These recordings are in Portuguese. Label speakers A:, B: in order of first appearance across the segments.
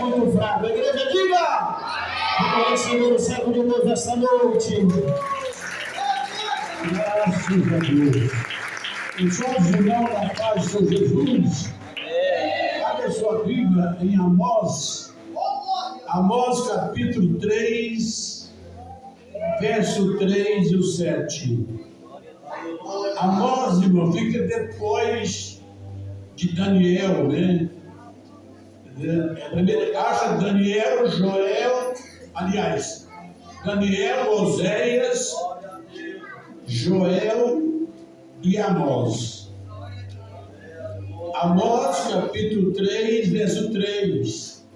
A: muito fraco. A igreja diga! Vamos receber o servo de Deus esta noite. Graças a Deus. Os olhos irmãos da paz de São Jesus. Abre a sua Bíblia em Amós. Amós capítulo 3, verso 3 e o 7. Amós, irmão, fica depois de Daniel, né? Primeiro acha Daniel, Joel, aliás, Daniel, Oséias, Joel e Amós. Amós capítulo 3, verso 3.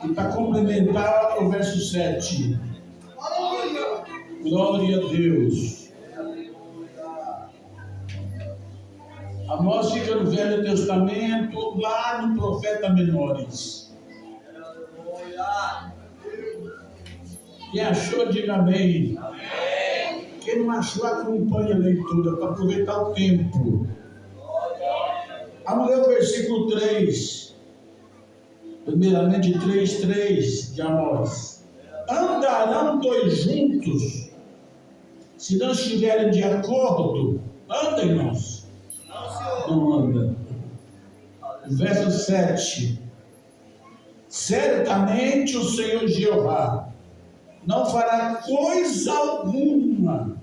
A: E para complementar o verso 7. Glória a Deus. Amós fica no Velho Testamento, lá no profeta Menores. Quem achou, diga amém. Quem não achou, acompanhe a leitura para aproveitar o tempo. Vamos ler o versículo 3. Primeiramente 3:3 de Amós. Andarão dois juntos, se não estiverem de acordo? Anda, irmãos. Não anda. Verso 7. Certamente o Senhor Jeová não fará coisa alguma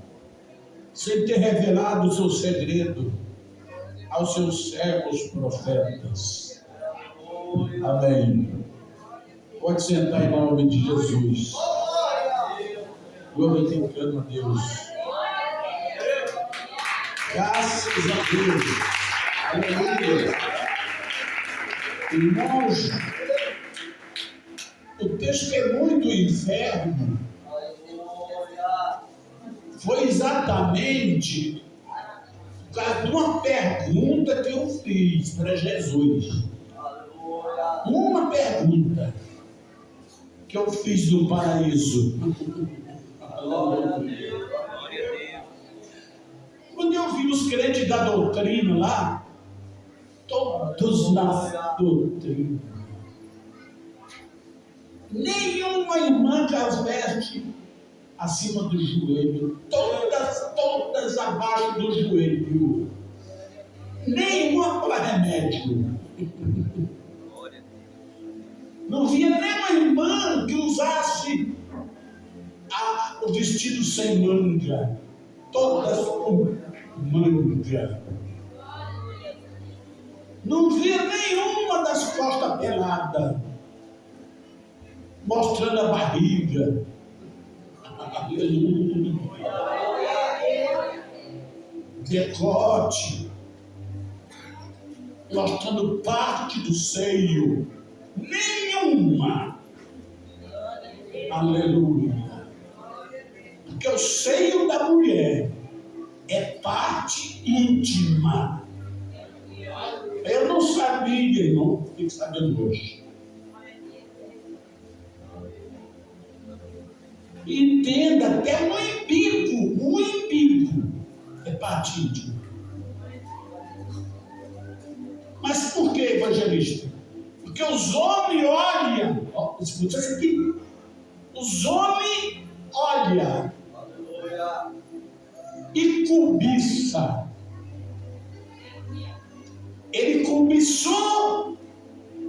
A: sem ter revelado o seu segredo aos seus servos profetas. Amém. Pode sentar em nome de Jesus. Glorificando a Deus. Graças a Deus. Aleluia. Irmãos, o testemunho do inferno foi exatamente por causa de uma pergunta que eu fiz para Jesus. Uma pergunta que eu fiz do paraíso. Quando eu vi os crentes da doutrina lá, todos na doutrina, nenhuma irmã que as veste acima do joelho, todas abaixo do joelho, nenhuma para remédio. Não via nenhuma irmã que usasse o vestido sem manga, todas com manga. Não via nenhuma das costas peladas, mostrando a barriga. Decote, mostrando parte do seio. Nenhuma. Aleluia. Porque o seio da mulher é parte íntima. Eu não sabia, irmão. Fique sabendo hoje. Entenda, até o umbigo é parte íntima. Mas por que, evangelista? Porque os homens olham, escuta isso aqui, os homens olham e cobiça. Ele cobiçou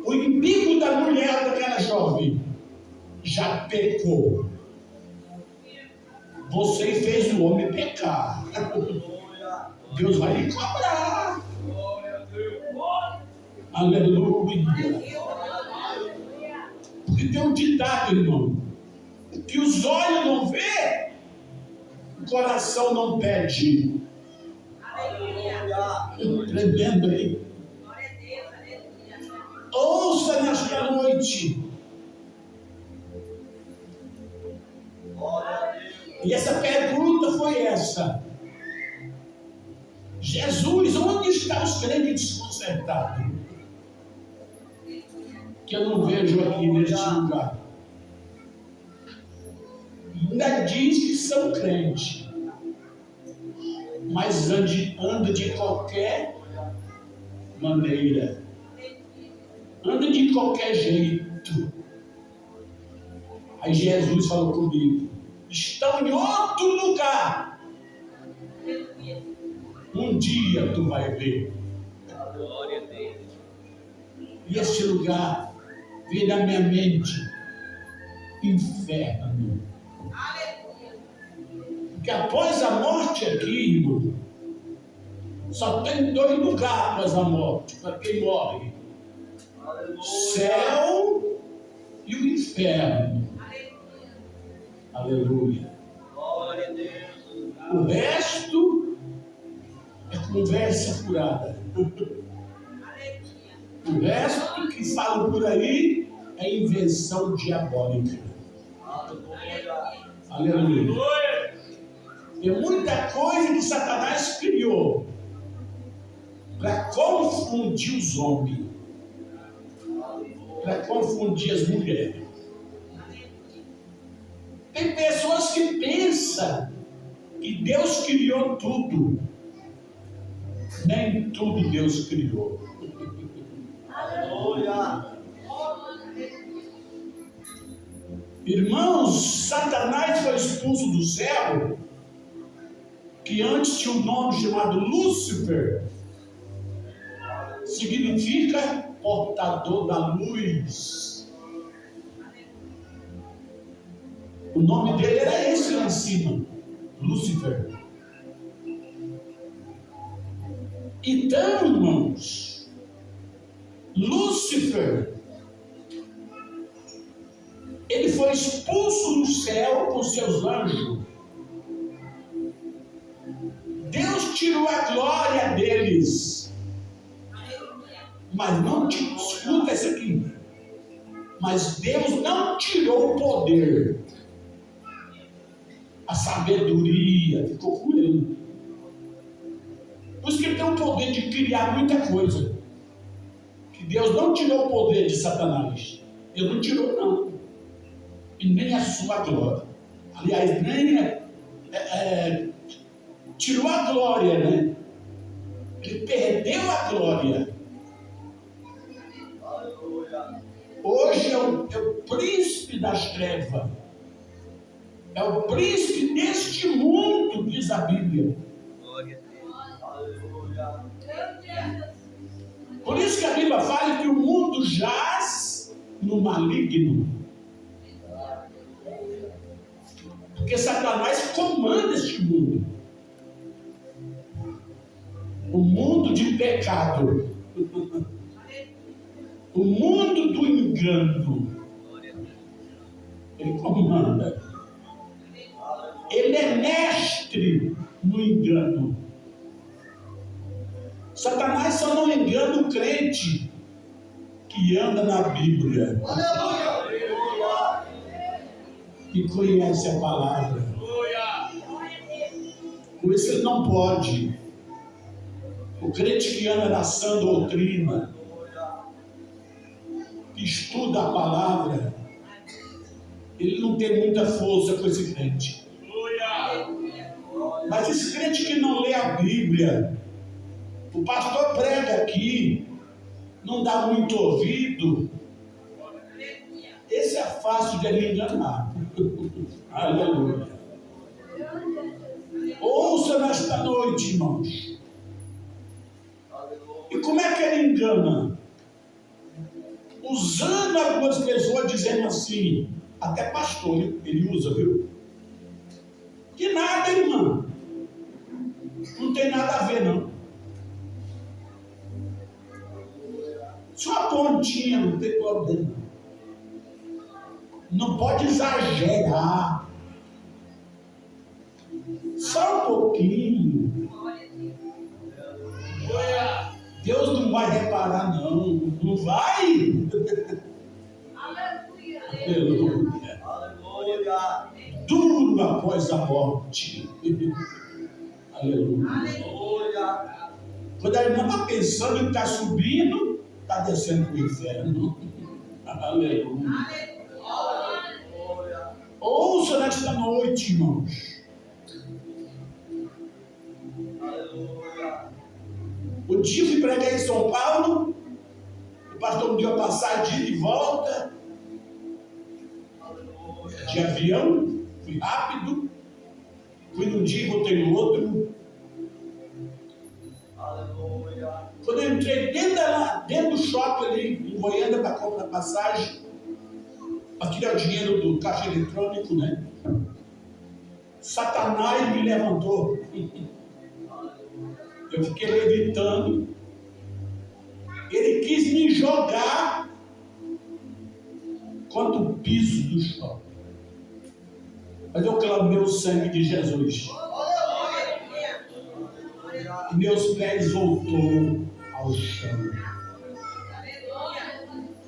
A: o umbigo da mulher daquela jovem, já pecou. Você fez o homem pecar. Deus vai lhe cobrar. Aleluia. Porque tem um ditado, irmão, que os olhos não vê, o coração não pede. Tremendo aí. Ouça nesta noite. E essa pergunta foi essa: Jesus, onde estão os crentes desconcertados? Que eu não vejo aqui neste lugar. Ainda diz que são crentes, mas anda de qualquer maneira. anda de qualquer jeito. Aí Jesus falou comigo: estão em outro lugar. Um dia tu vai ver.
B: Glória a Deus.
A: E esse lugar veio na minha mente: inferno. Porque após a morte aqui, irmão, só tem 2 lugares após a morte, para quem morre: céu e o inferno. Aleluia.
B: Glória a Deus.
A: O resto é conversa furada. O resto que falam por aí é invenção diabólica. Aleluia. Tem muita coisa que Satanás criou para confundir os homens, para confundir as mulheres. Tem pessoas que pensam que Deus criou tudo. Nem tudo Deus criou.
B: Aleluia.
A: Irmãos, Satanás foi expulso do céu, que antes tinha um nome chamado Lúcifer, significa portador da luz. O nome dele era esse lá em cima, Lúcifer. Então, irmãos, Lúcifer, ele foi expulso do céu com seus anjos. Deus tirou a glória deles. Mas não escuta isso aqui. Mas Deus não tirou o poder. A sabedoria ficou com ele. Por isso que ele tem o poder de criar muita coisa. Que Deus não tirou o poder de Satanás. Deus não tirou, não. E nem a sua glória. Aliás, nem tirou a glória, né? Ele perdeu a glória. Hoje é o príncipe das trevas. É o príncipe deste mundo, diz a Bíblia. Por isso que a Bíblia fala que o mundo jaz no maligno. Porque Satanás comanda este mundo. O mundo de pecado. O mundo do engano. Ele comanda. Ele é mestre no engano. Satanás só não engana o crente que anda na Bíblia. Que conhece a palavra. Por isso ele não pode. O crente que anda na sã doutrina, que estuda a palavra, ele não tem muita força com esse crente. Mas esse crente que não lê a Bíblia, o pastor prega aqui, não dá muito ouvido, esse é fácil de ele enganar. Aleluia. Ouça nesta noite, irmãos. E como é que ele engana? Usando algumas pessoas dizendo assim, até pastor ele usa, viu? Que nada, irmão. Não tem nada a ver, não. Só a pontinha, não tem problema. Não pode exagerar. Só um pouquinho. Deus não vai reparar, não. Não vai. Aleluia.
B: Aleluia.
A: Duro após a morte. Aleluia.
B: Aleluia.
A: Quando a irmã está pensando em estar subindo, está descendo para o inferno. Aleluia.
B: Aleluia.
A: Ouça nesta noite, irmãos.
B: Aleluia.
A: O dia que preguei em São Paulo, o pastor me deu a passagem de ida e volta, de avião, fui rápido, fui num dia e voltei no outro. Quando eu entrei dentro do shopping ali, em Goiânia, para comprar passagem, para tirar o dinheiro do caixa eletrônico, né? Satanás me levantou. Eu fiquei levitando. Ele quis me jogar contra o piso do shopping. Mas eu clamei o sangue de Jesus. E meus pés voltou ao chão.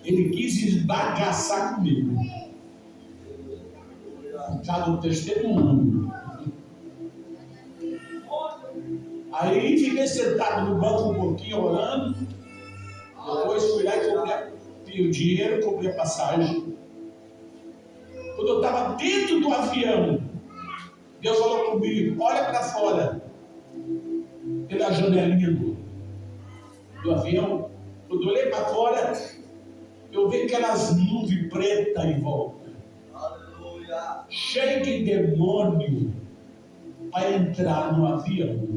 A: Ele quis esbagaçar comigo. Por causa do testemunho. Aí fiquei sentado no banco um pouquinho orando. Depois fui lá e comprei o dinheiro, comprei a passagem. Quando eu estava dentro do avião, Deus falou comigo: olha para fora, pela janelinha do avião. Quando eu olhei para fora, eu vi aquelas nuvens pretas em volta. Cheio de demônio para entrar no avião.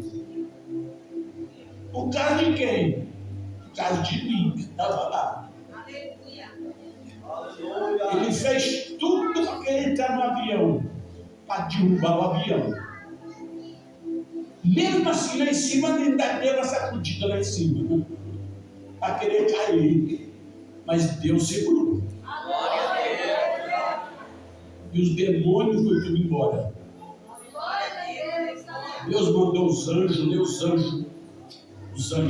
A: Por causa de quem? Por causa de mim, que estava lá. Ele fez tudo para querer entrar no avião, para derrubar o avião. Mesmo assim, lá em cima, ele ainda deu uma sacudida lá em cima, para querer cair. Mas Deus segurou. E os demônios foram tudo embora. Deus mandou os anjos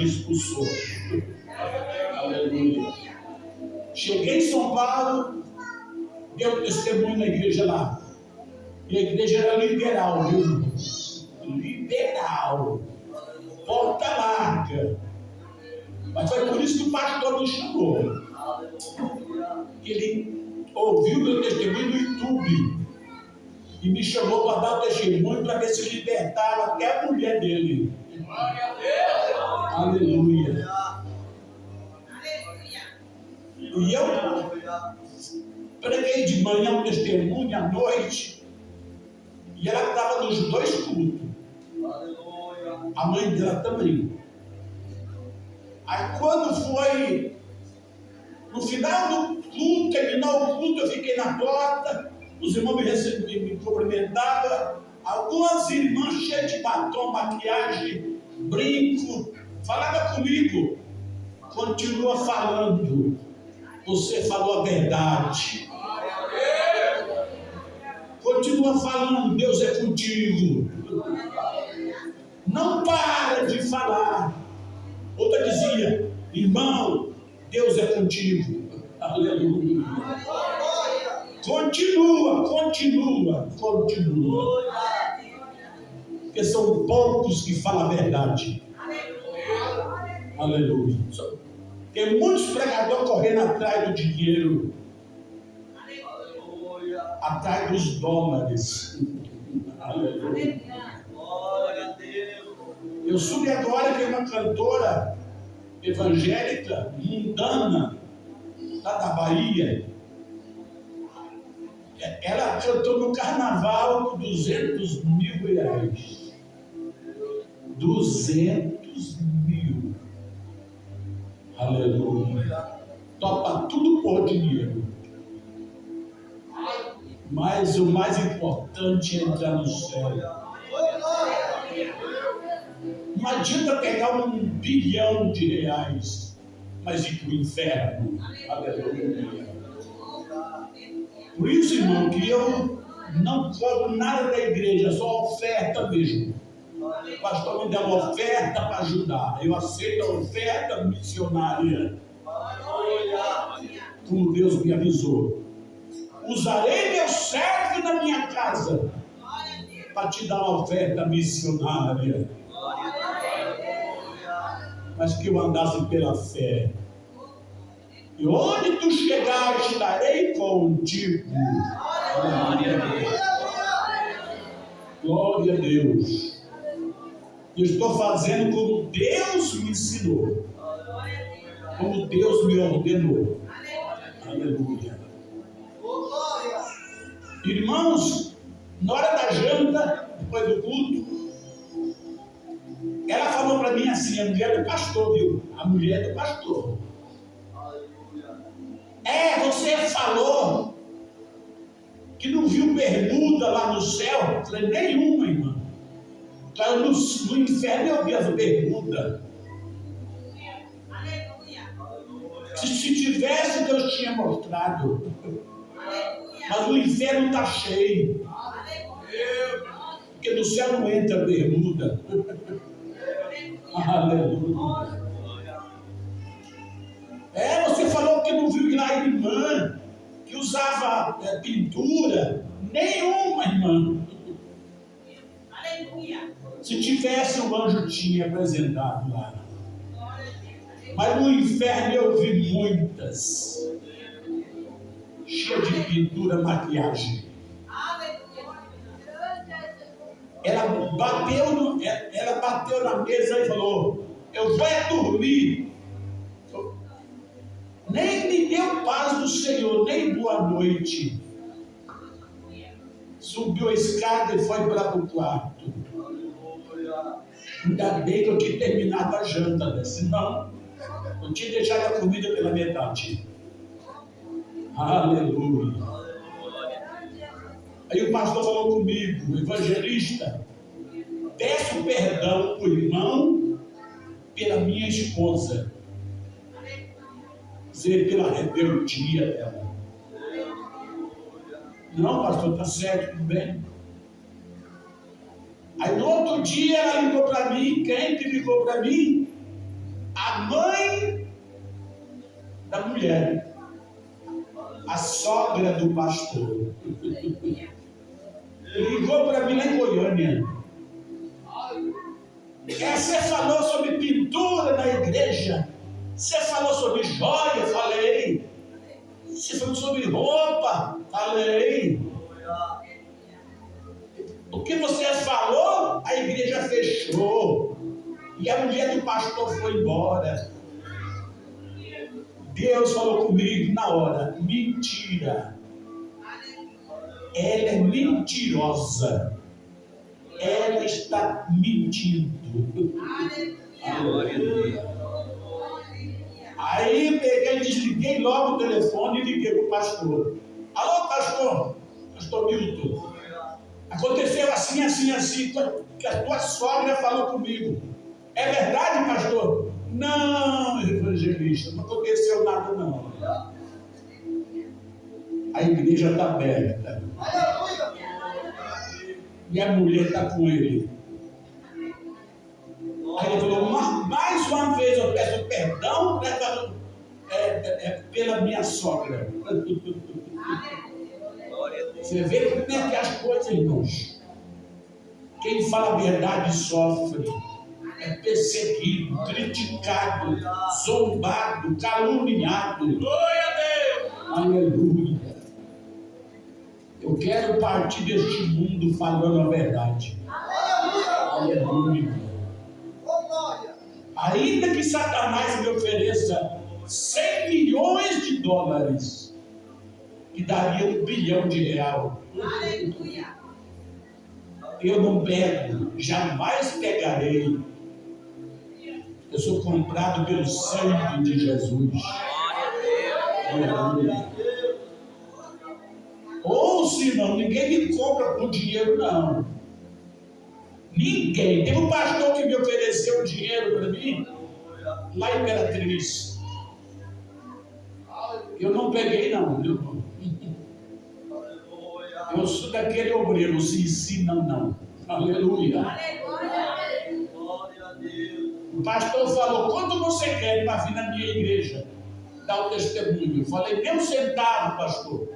A: expulsou. Aleluia. Cheguei em São Paulo, deu testemunho na igreja lá. E a igreja era liberal, viu? Liberal. Porta larga. Mas foi por isso que o pastor me chamou. Ele ouviu meu testemunho no YouTube e me chamou para dar o testemunho para ver se libertava até a mulher dele. Aleluia. E eu preguei de manhã um testemunho, à noite, e ela estava nos dois cultos. A mãe dela também. Aí quando foi no final do culto, terminou o culto, eu fiquei na porta, os irmãos me cumprimentavam, algumas irmãs cheias de batom, maquiagem, brinco, falavam comigo. Continua falando, você falou a verdade. Continua falando, Deus é contigo. Não para de falar. Outra dizia: irmão, Deus é contigo. Aleluia. Continua. Porque são poucos que falam a verdade. Aleluia. Tem muitos pregadores correndo atrás do dinheiro, atrás dos dólares. Aleluia. Eu soube agora que é uma cantora evangélica, mundana, lá da Bahia. Ela cantou no carnaval por 200 mil reais. 200 mil. Aleluia. Topa tudo por dinheiro. Mas o mais importante é entrar no céu. Não adianta pegar 1 bilhão de reais, mas ir para o inferno. Aleluia. Por isso, irmão, que eu não cobro nada da igreja, só oferta mesmo. O pastor me deu uma oferta para ajudar. Eu aceito a oferta missionária. Como Deus me avisou. Usarei meu servo na minha casa para te dar uma oferta missionária. Mas que eu andasse pela fé. E onde tu chegar, estarei contigo. Glória a Deus. Eu estou fazendo como Deus me ensinou. como Deus me ordenou. Aleluia. Irmãos, na hora da janta, depois do culto, ela falou para mim assim, a mulher do pastor, viu? A mulher do pastor. Você falou que não viu bermuda lá no céu? Eu falei, nenhuma, irmã. No inferno eu vi as bermudas. Se tivesse, Deus tinha mostrado. Mas o inferno está cheio. Porque no céu não entra bermuda. Aleluia. Você falou que não viu lá a irmã que usava pintura. Nenhuma, irmã. Se tivesse, o anjo tinha apresentado lá. Mas no inferno eu vi muitas. Cheia de pintura, maquiagem. Ela bateu na mesa e falou, eu vou dormir. Nem me deu paz do Senhor, nem boa noite. Subiu a escada e foi para o quarto. Ainda bem que eu tinha terminado a janta, né? Senão eu tinha deixado a comida pela metade. Aleluia. Aí o pastor falou comigo, evangelista, peço perdão para o irmão pela minha esposa. Dizer pela rebeldia dela. Não, pastor, está certo, tudo bem. Aí no outro dia ela ligou para mim. Quem que ligou para mim? A mãe da mulher, a sogra do pastor. Ligou para mim lá em Goiânia. Você falou sobre pintura na igreja. Você falou sobre joia, falei. Você falou sobre roupa, falei. O que você falou, a igreja fechou. E a mulher do pastor foi embora. Deus falou comigo na hora, mentira. Ela é mentirosa. Ela está mentindo. Aleluia. Aí peguei, desliguei logo o telefone e liguei para o pastor. Alô, pastor? Pastor Milton. Aconteceu assim, assim, assim, que a tua sogra falou comigo. É verdade, pastor? Não, evangelista, não aconteceu nada não. A igreja está aberta. E a mulher está com ele. Aí ele falou, mais uma vez eu peço perdão pela minha sogra. Você vê como é que as coisas, irmãos. Quem fala a verdade sofre. É perseguido, criticado, zombado, caluniado. Glória a Deus! Aleluia! Eu quero partir deste mundo falando a verdade. Aleluia! Ainda que Satanás me ofereça 100 milhões de dólares, que daria R$1 bilhão. Aleluia! Eu não pego, jamais pegarei. Eu sou comprado pelo sangue de Jesus. Aleluia. Ouça, irmão, ninguém me compra por dinheiro, não. Ninguém. Teve um pastor que me ofereceu dinheiro para mim, lá em Imperatriz. Eu não peguei, não, viu, irmão? Eu sou daquele obreiro, sim, não. Aleluia. O pastor falou, quanto você quer para vir na minha igreja dar o testemunho? Eu falei, nem um centavo, pastor.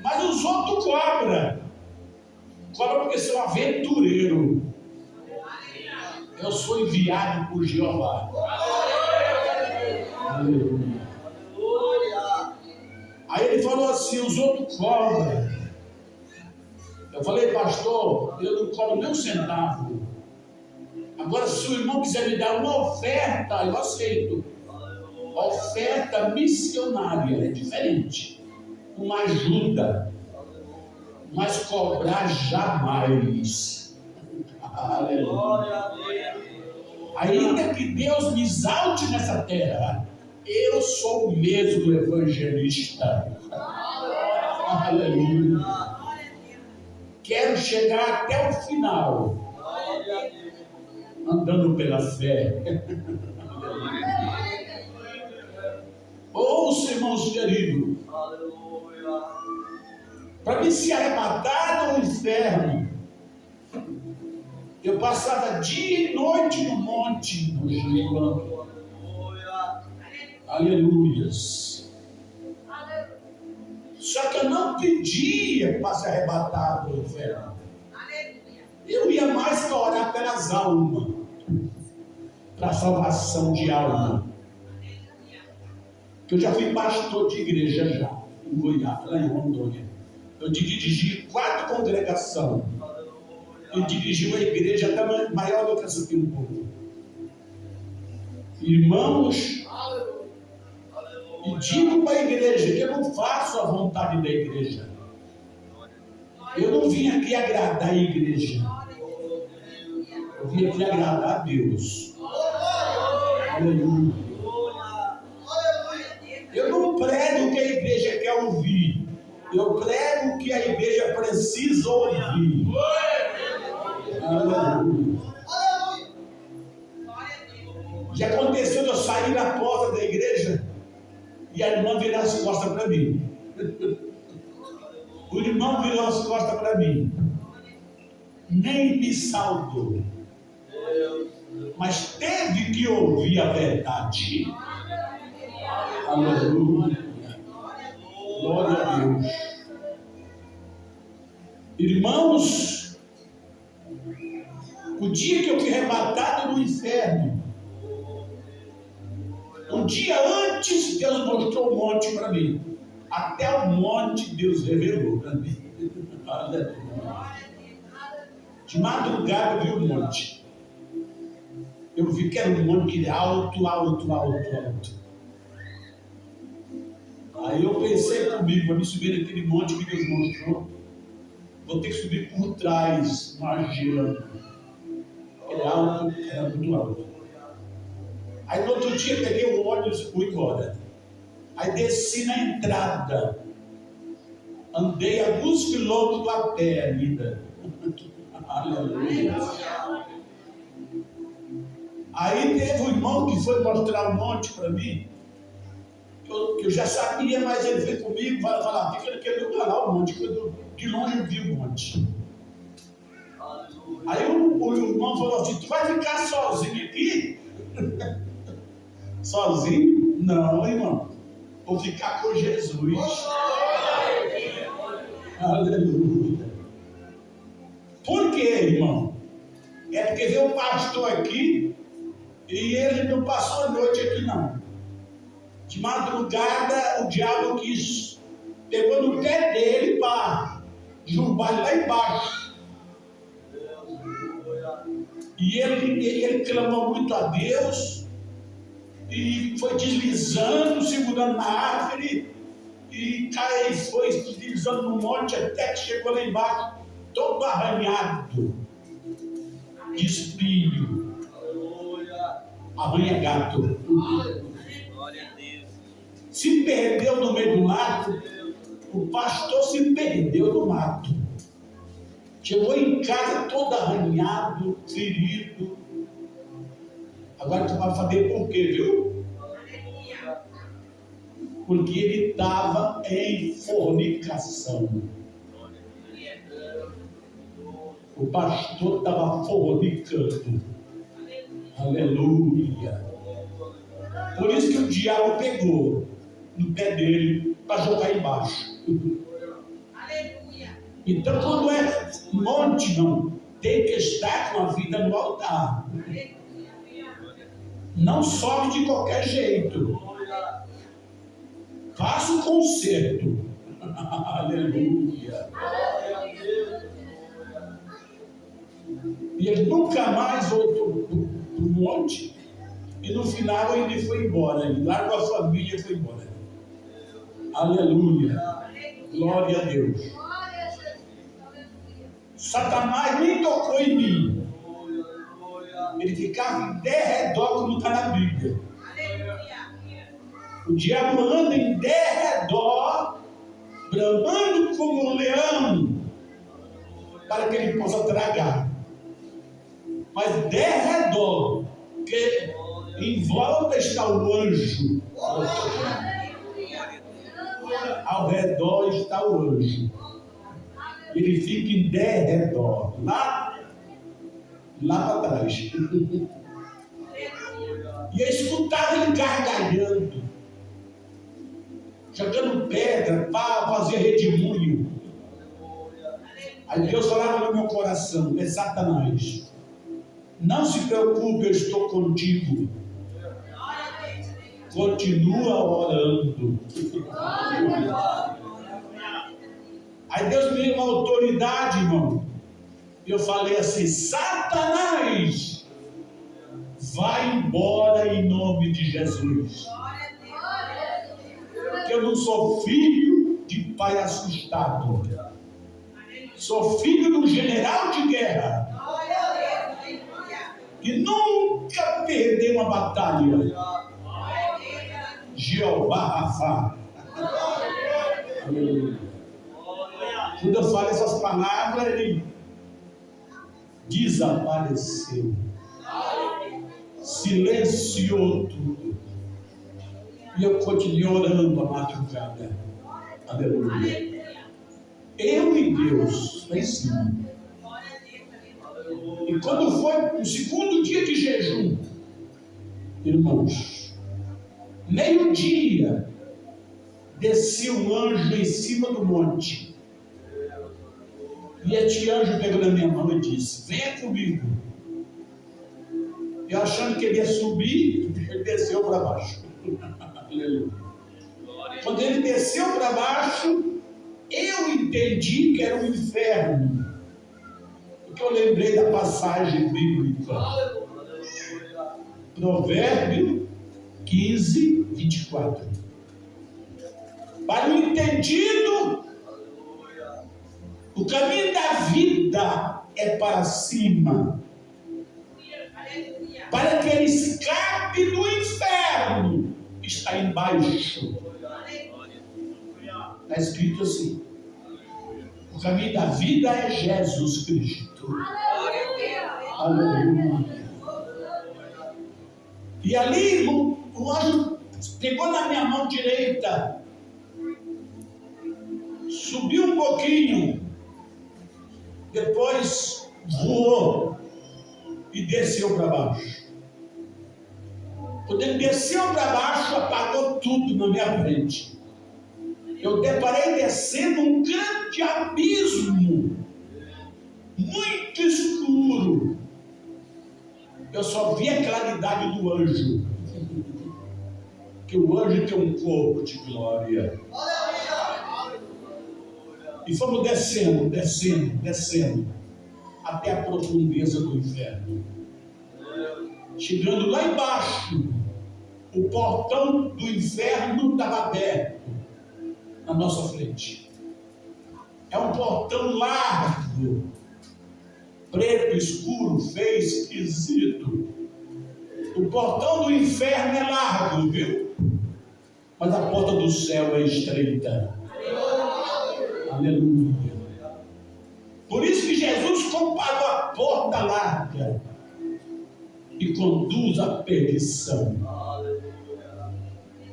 A: Mas os outros cobram. Cobram porque são aventureiro. Eu sou enviado por Jeová. Aleluia. Aí ele falou assim, os outros cobram. Eu falei, pastor, eu não cobro nem um centavo. A Agora, se o irmão quiser me dar uma oferta, eu aceito. Oferta missionária é diferente. Uma ajuda. Mas cobrar jamais. Aleluia. Ainda que Deus me exalte nessa terra, eu sou o mesmo evangelista. Aleluia. Quero chegar até o final, andando pela fé. Ouça, irmãos queridos, para me ser arrebatado no inferno, eu passava dia e noite no monte, no jejuando. Aleluias. Só que eu não pedia para ser arrebatado do inferno. Eu ia mais para orar pelas almas, para a salvação de alma. Eu já fui pastor de igreja já, em Goiás, lá em Rondônia. Eu dirigi 4 congregações. Eu dirigi uma igreja até maior do que essa aqui um pouco. Irmãos, e digo para a igreja que eu não faço a vontade da igreja. Eu não vim aqui agradar a igreja. Eu vim aqui agradar a Deus. Aleluia. Eu não prego o que a igreja quer ouvir. Eu prego o que a igreja precisa ouvir. Aleluia. Já aconteceu de eu sair da porta da igreja e a irmã virar as costas para mim. O irmão virou as costas para mim. Nem me saudou. Mas teve que ouvir a verdade. Aleluia. Glória a Deus. Irmãos, o dia que eu fui arrebatado no inferno, um dia antes Deus mostrou o monte para mim. Até o monte Deus revelou para mim. De madrugada eu vi o monte. Eu vi que era um monte alto, alto, alto, alto. Aí eu pensei comigo, para me subir naquele monte que Deus mostrou, vou ter que subir por trás, margeando. Era alto, era muito alto. Aí no outro dia peguei o ônibus e fui embora. Aí desci na entrada. Andei alguns quilômetros a pé ainda. Aleluia. Aí teve um irmão que foi mostrar o monte para mim. Que eu já sabia, mas ele veio comigo e falou, fica naquele lugar lá, o monte. De longe eu vi o monte. Aí o irmão falou assim, tu vai ficar sozinho aqui? Sozinho? Não, irmão. Vou ficar com Jesus. Aleluia. Por quê, irmão? É porque veio um pastor aqui e ele não passou a noite aqui, não. De madrugada, o diabo pegou no pé dele para derrubar ele lá embaixo. E ele clamou muito a Deus e foi deslizando, segurando na árvore e foi deslizando no monte até que chegou lá embaixo, todo arranhado de espinho. Arranha-gato. Se perdeu no meio do mato. O pastor se perdeu no mato. Chegou em casa todo arranhado, ferido. Agora tu vai saber por quê, viu? Porque ele estava em fornicação. O pastor estava fornicando. Aleluia. Por isso que o diabo pegou no pé dele para jogar embaixo. Aleluia. Então, quando é monte, não, tem que estar com a vida no altar. Não sobe de qualquer jeito. Faça o conserto. Aleluia. E ele nunca mais voltou. monte, e no final ele foi embora, ele largou a família e foi embora. Aleluia, glória a Deus. Satanás nem tocou em mim, ele ficava em derredor, como está na Bíblia. O diabo anda em derredor, bramando como um leão, para que ele possa tragar. Mas derredor, porque em volta está o anjo. Ao redor está o anjo. Ele fica em derredor, lá para trás. E eu escutava ele gargalhando, jogando pedra, para fazer redemoinho. Aí Deus falava no meu coração: é Satanás, não se preocupe, eu estou contigo. Continua orando. Aí Deus me deu uma autoridade, irmão. Eu falei assim: Satanás, vai embora em nome de Jesus. Porque eu não sou filho de pai assustado. Sou filho do general de guerra, que nunca perdeu uma batalha. Jeová Rafá. Quando eu falo essas palavras, ele desapareceu, silenciou tudo, e eu continuei orando a madrugada. Aleluia. Eu e Deus lá em cima. E quando foi o segundo dia de jejum, irmãos, meio-dia, desceu um anjo em cima do monte. E este anjo pegou na minha mão e disse: venha comigo. Eu achando que ele ia subir, ele desceu para baixo. Aleluia. Quando ele desceu para baixo, eu entendi que era o inferno. Porque eu lembrei da passagem bíblica. Provérbio 15, 24. Para o entendido, o caminho da vida é para cima. Para que ele escape do inferno, está embaixo. Está escrito assim: o caminho da vida é Jesus Cristo. Aleluia. E ali o anjo pegou na minha mão direita, subiu um pouquinho, depois voou e desceu para baixo. Quando ele desceu para baixo, apagou tudo na minha frente. Eu deparei descendo um grande abismo, muito escuro. Eu só vi a claridade do anjo, que o anjo tem um corpo de glória. E fomos descendo, até a profundeza do inferno. Chegando lá embaixo, o portão do inferno estava aberto na nossa frente. É um portão largo, preto, escuro, feio, esquisito. O portão do inferno é largo, viu? Mas a porta do céu é estreita. Aleluia. Por isso que Jesus comparou a porta larga e conduz à perdição.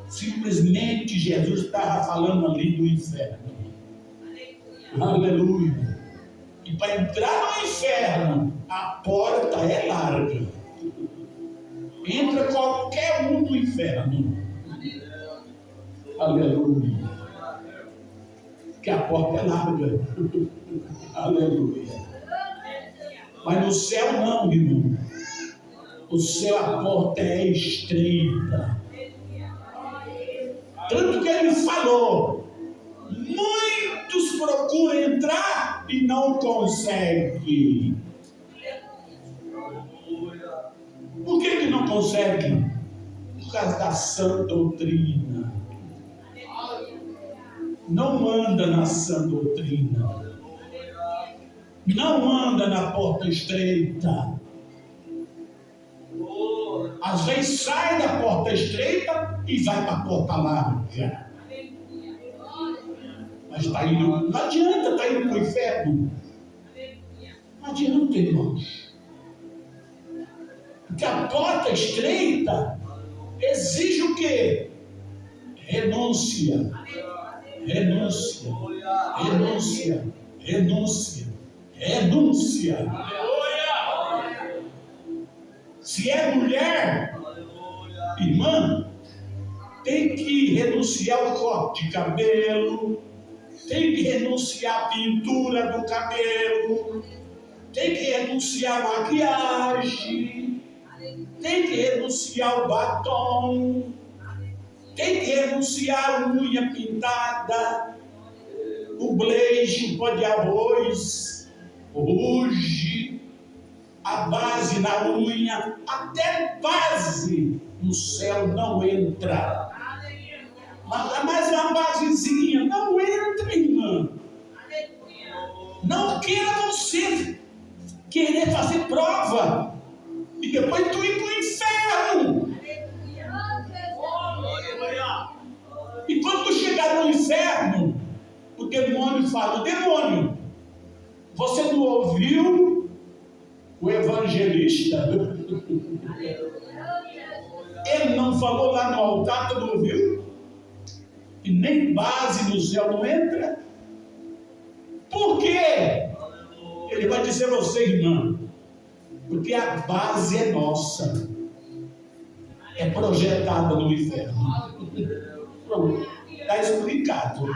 A: Simplesmente Jesus estava falando ali do inferno. Aleluia. E para entrar no inferno, a porta é larga. Entra qualquer um do inferno. Aleluia. Que a porta é larga. Aleluia. Mas no céu não, irmão. O céu, a porta é estreita. Tanto que ele falou: muitos procuram entrar e não conseguem. Por que consegue? Por causa da sã doutrina. Não anda na sã doutrina. Não anda na porta estreita. Às vezes sai da porta estreita e vai para a porta larga. Mas está indo, não adianta, está indo para o inferno. Não adianta, irmãos. Porque a porta estreita exige o quê? Renúncia. Renúncia. Renúncia. Renúncia. Renúncia. Se é mulher, irmã, tem que renunciar ao corte de cabelo, tem que renunciar à pintura do cabelo, tem que renunciar à maquiagem, tem que renunciar ao batom, tem que renunciar à unha pintada, o bleche, o pó de arroz, o ruge, a base na unha, até base no céu não entra. Mas uma basezinha não entra, irmã. Não queira você querer fazer prova e depois tu ir para o inferno. E quando tu chegar no inferno, o demônio fala: o demônio, você não ouviu o evangelista? Ele não falou lá no altar, tu não ouviu? E nem base no céu não entra. Por quê? Ele vai dizer a você, irmã, porque a base é nossa, é projetada no inferno. Pronto, está explicado.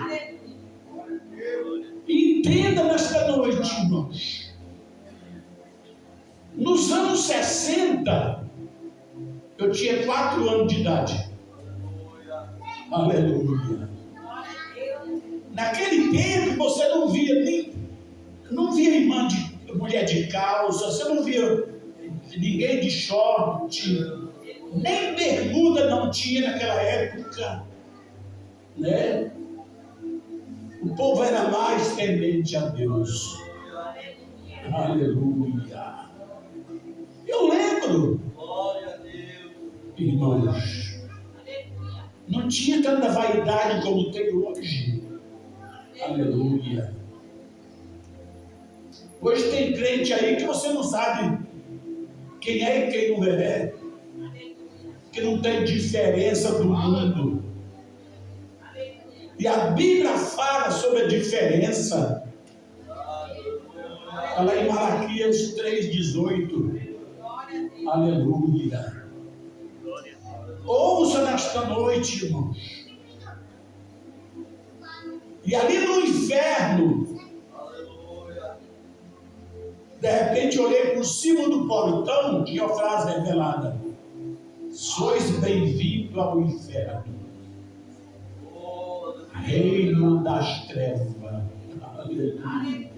A: Entenda nesta noite, irmãos. Nos anos 60, eu tinha 4 anos de idade. Aleluia. Naquele tempo você não via irmã mulher de calça, você não via ninguém de short, nem bermuda não tinha naquela época, né? O povo era mais temente a Deus. Aleluia. Eu lembro, irmãos, não tinha tanta vaidade como tem hoje. Aleluia. Hoje tem crente aí que você não sabe quem é e quem não é, que não tem diferença do mundo. E a Bíblia fala sobre a diferença. Está lá em Malaquias 3,18. Aleluia. Ouça nesta noite, irmãos. E ali no inferno, de repente olhei por cima do portão, tinha a frase revelada: sois bem-vindos ao inferno, reino das trevas. Aleluia.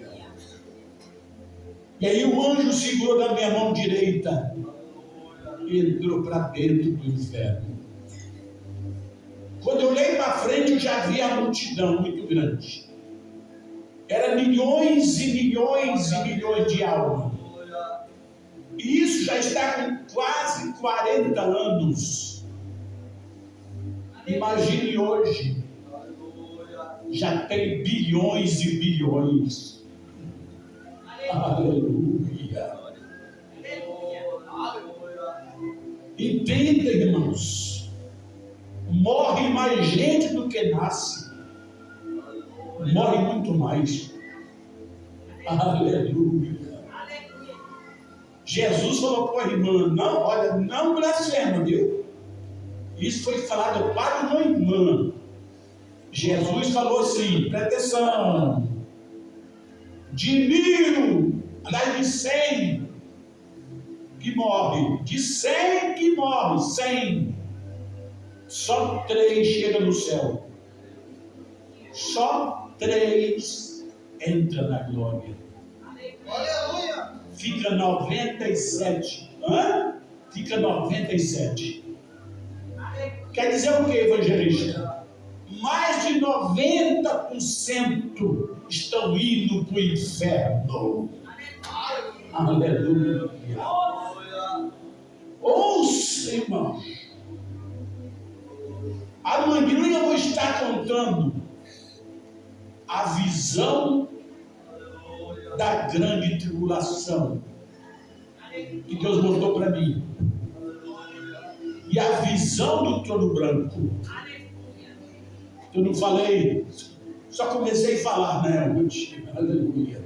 A: E aí o anjo segurou da minha mão direita e entrou para dentro do inferno. Quando eu olhei para frente, eu já vi a multidão muito grande. Era milhões e milhões e milhões de almas. E isso já está com quase 40 anos. Imagine hoje. Já tem bilhões e bilhões. Aleluia. Entenda, irmãos. Morre mais gente do que nasce. Morre muito mais. Aleluia. Jesus falou para a irmã: não, olha, não blasfema, viu? Isso foi falado para uma irmã. Jesus falou assim: presta atenção. De 1000, aliás, de 100 que morre, de 100 que morre, 100, só 3 chegam no céu. Só 3 entram na glória. Aleluia. Fica 97. fica 97. Quer dizer o que, evangelista? Mais de 90% estão indo para o inferno. Aleluia. Ouça, irmãos. Amanhã eu vou estar contando a visão da grande tribulação que Deus mandou para mim. E a visão do trono branco. Eu não falei, só comecei a falar, né? Aleluia.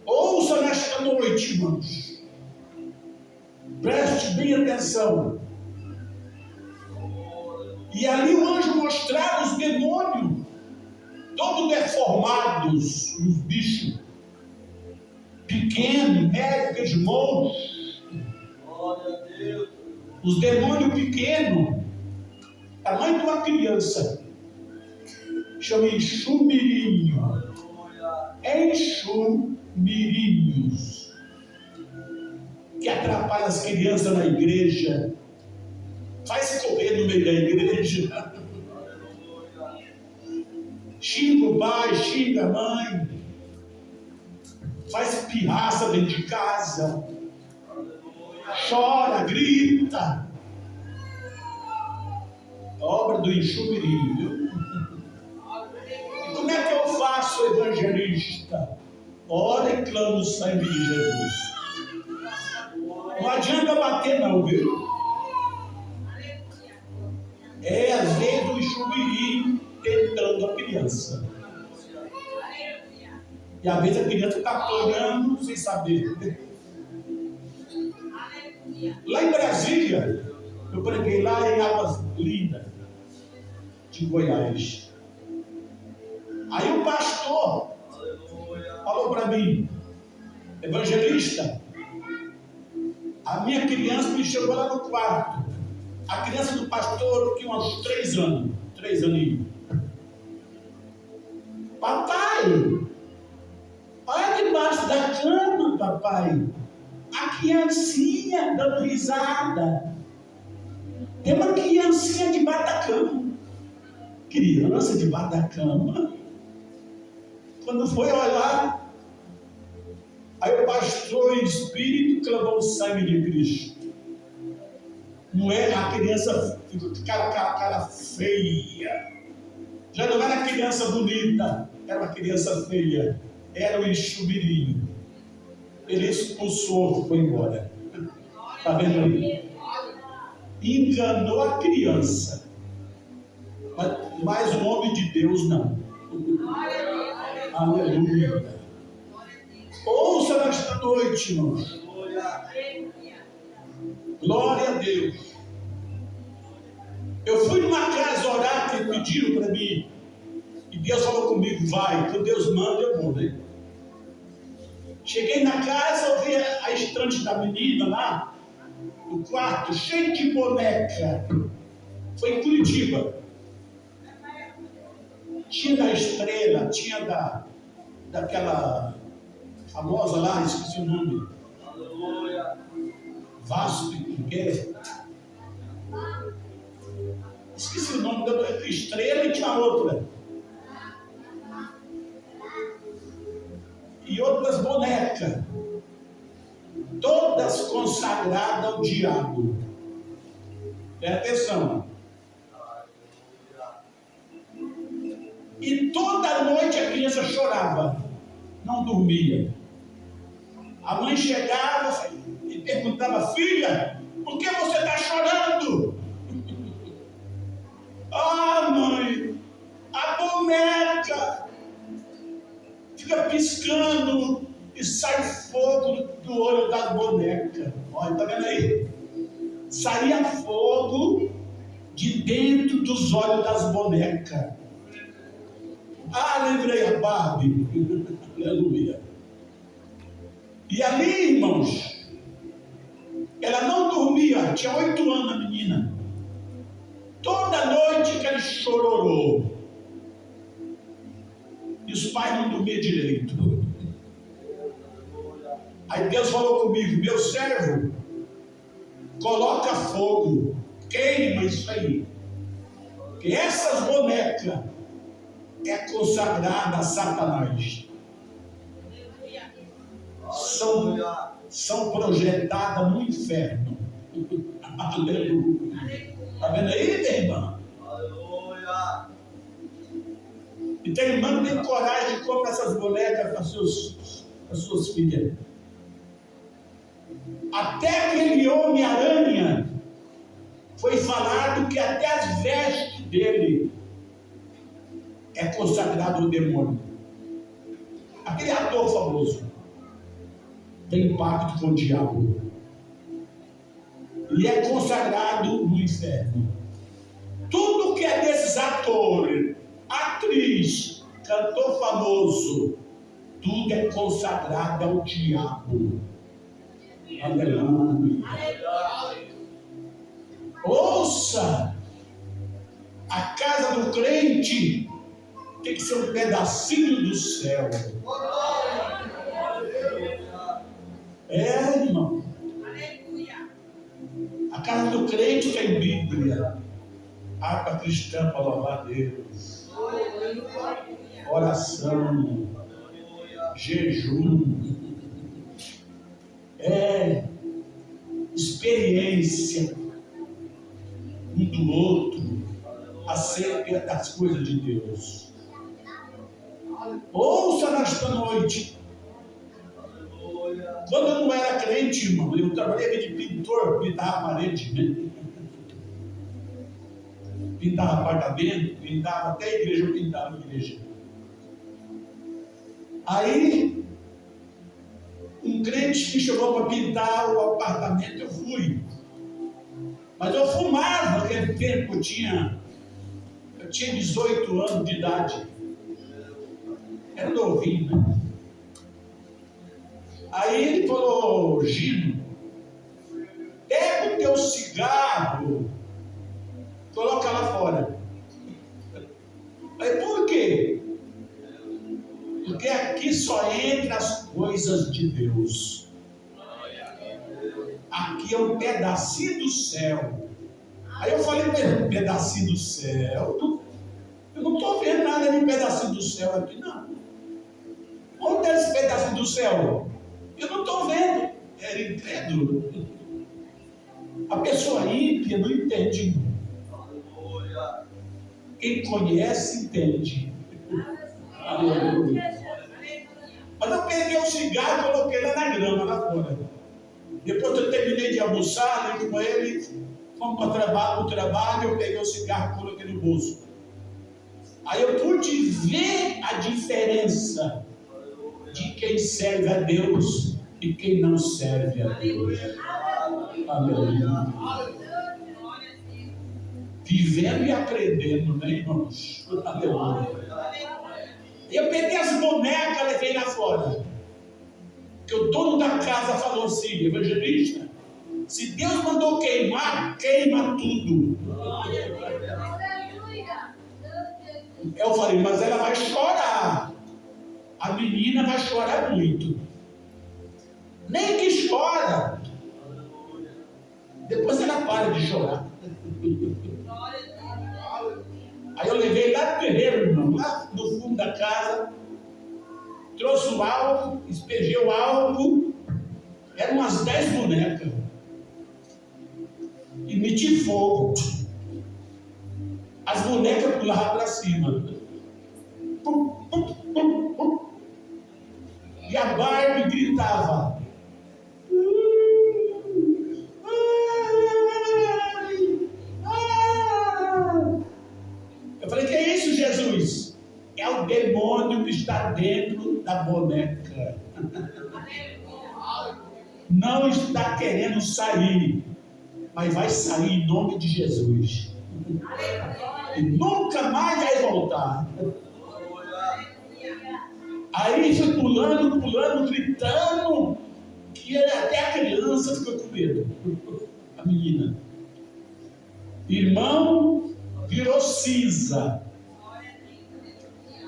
A: Ouça nesta noite, irmãos. Preste bem atenção. E ali o anjo mostrava os demônios, todos deformados, os bichos, pequenos, médicos, monstros. Os demônios pequenos, tamanho de uma criança, chama enxumirinho. Enxumirinhos, que atrapalha as crianças na igreja, faz correr no meio da igreja, xinga o pai, xinga a mãe, faz pirraça dentro de casa, chora, grita. Obra do enxumirinho. E como é que eu faço, evangelista? Ora e clama o sangue de Jesus. Não adianta bater não, viu? É às vezes o enxumirinho tentando a criança. E às vezes a criança está apanhando sem saber. Lá em Brasília, eu preguei lá em Águas Lindas de Goiás. Aí o pastor falou para mim, evangelista, a minha criança me chegou lá no quarto. A criança do pastor tinha uns 3 anos, 3 aninhos. Papai, olha debaixo da cama, papai. A criancinha dando risada. Tem uma criancinha debaixo da cama. Criança debaixo da cama. Quando foi olhar, aí o pastor em espírito clamou o sangue de Cristo. Não é a criança com cara feia. Já não era criança bonita, era uma criança feia. Era o enxumirinho. Ele expulsou, foi embora. Está vendo aí? Enganou a criança. Mas o homem de Deus não. Aleluia. Ouça nesta noite, irmãos. Glória a Deus. Eu fui numa casa orar que pediram para mim. E Deus falou comigo, vai, que Deus manda, eu vou, né? Cheguei na casa, ouvi a estante da menina lá, no quarto, cheio de boneca. Foi em Curitiba. Tinha da Estrela, tinha daquela famosa lá, esqueci o nome. Vasco, esqueci o nome da Estrela e tinha outra. E outras bonecas, todas consagradas ao diabo. Presta atenção. E toda noite a criança chorava, não dormia. A mãe chegava e perguntava, filha, por que você está chorando? Ah, mãe, a boneca fica piscando e sai fogo do olho das bonecas. Olha, tá vendo aí? Saía fogo de dentro dos olhos das bonecas. Ah, lembrei a Barbie. Aleluia. E ali, irmãos, ela não dormia, tinha 8 anos a menina. Toda noite que ele chororou. E os pais não dormiam direito. Aí Deus falou comigo, meu servo, coloca fogo, queima isso aí. Que essas bonecas é consagrada a Satanás. São projetadas no inferno. Aleluia. Está vendo aí, minha irmã?
B: Aleluia.
A: E tem irmã que tem coragem de comprar essas bonecas para as suas filhas. Até aquele Homem-Aranha foi falado que até as vestes dele é consagrado ao demônio. Aquele ator famoso tem pacto com o diabo. E é consagrado no inferno. Tudo que é desses atores, atriz, cantor famoso, tudo é consagrado ao diabo. Aleluia. Ouça, a casa do crente tem que ser um pedacinho do céu. É, irmão. A casa do crente tem Bíblia, água cristã para louvar a Deus, oração, jejum, experiência um do outro acerca das coisas de Deus. Ouça nesta noite. Quando eu não era crente, irmão, eu trabalhei de pintor, pintava parede, né? Pintava apartamento, pintava até igreja, eu pintava igreja. Aí, um crente me chamou para pintar o apartamento, eu fui. Mas eu fumava naquele tempo, eu tinha 18 anos de idade. Era novinho, né? Aí ele falou: Gino, pega o teu cigarro, coloca lá fora. Aí por quê? Porque aqui só entra as coisas de Deus. Aqui é um pedacinho do céu. Aí eu falei para ele: um pedacinho do céu? Eu não estou vendo nada de pedacinho do céu aqui, não. Onde é esse pedacinho do céu? Eu não estou vendo. Era incrédulo. A pessoa ímpia não entende. Quem conhece, entende. Aleluia. Mas eu peguei o cigarro e coloquei lá na grama, lá fora. Depois eu terminei de almoçar, ali com ele, fomos para o trabalho, eu peguei o cigarro e coloquei no bolso. Aí eu pude ver a diferença de quem serve a Deus e quem não serve a Deus. Aleluia. Vivendo e aprendendo, né, irmãos? Aleluia. Eu peguei as bonecas e levei lá fora. Porque o dono da casa falou assim: evangelista, se Deus mandou queimar, queima tudo. Eu falei: mas ela vai chorar. A menina vai chorar muito. Nem que chora. Depois ela para de chorar. Aí eu levei lá no terreiro, irmão, lá no fundo da casa. Trouxe o álcool, espejei o álcool. Eram umas 10 bonecas. E meti fogo. As bonecas pulavam para cima. Pum, pum, pum, pum. E a Barbie gritava: eu falei: que é isso, Jesus? É o demônio que está dentro da boneca. Não está querendo sair, mas vai sair em nome de Jesus. E nunca mais vai voltar. Aí foi pulando, gritando, que até a criança ficou com medo. A menina. Irmão, virou cinza.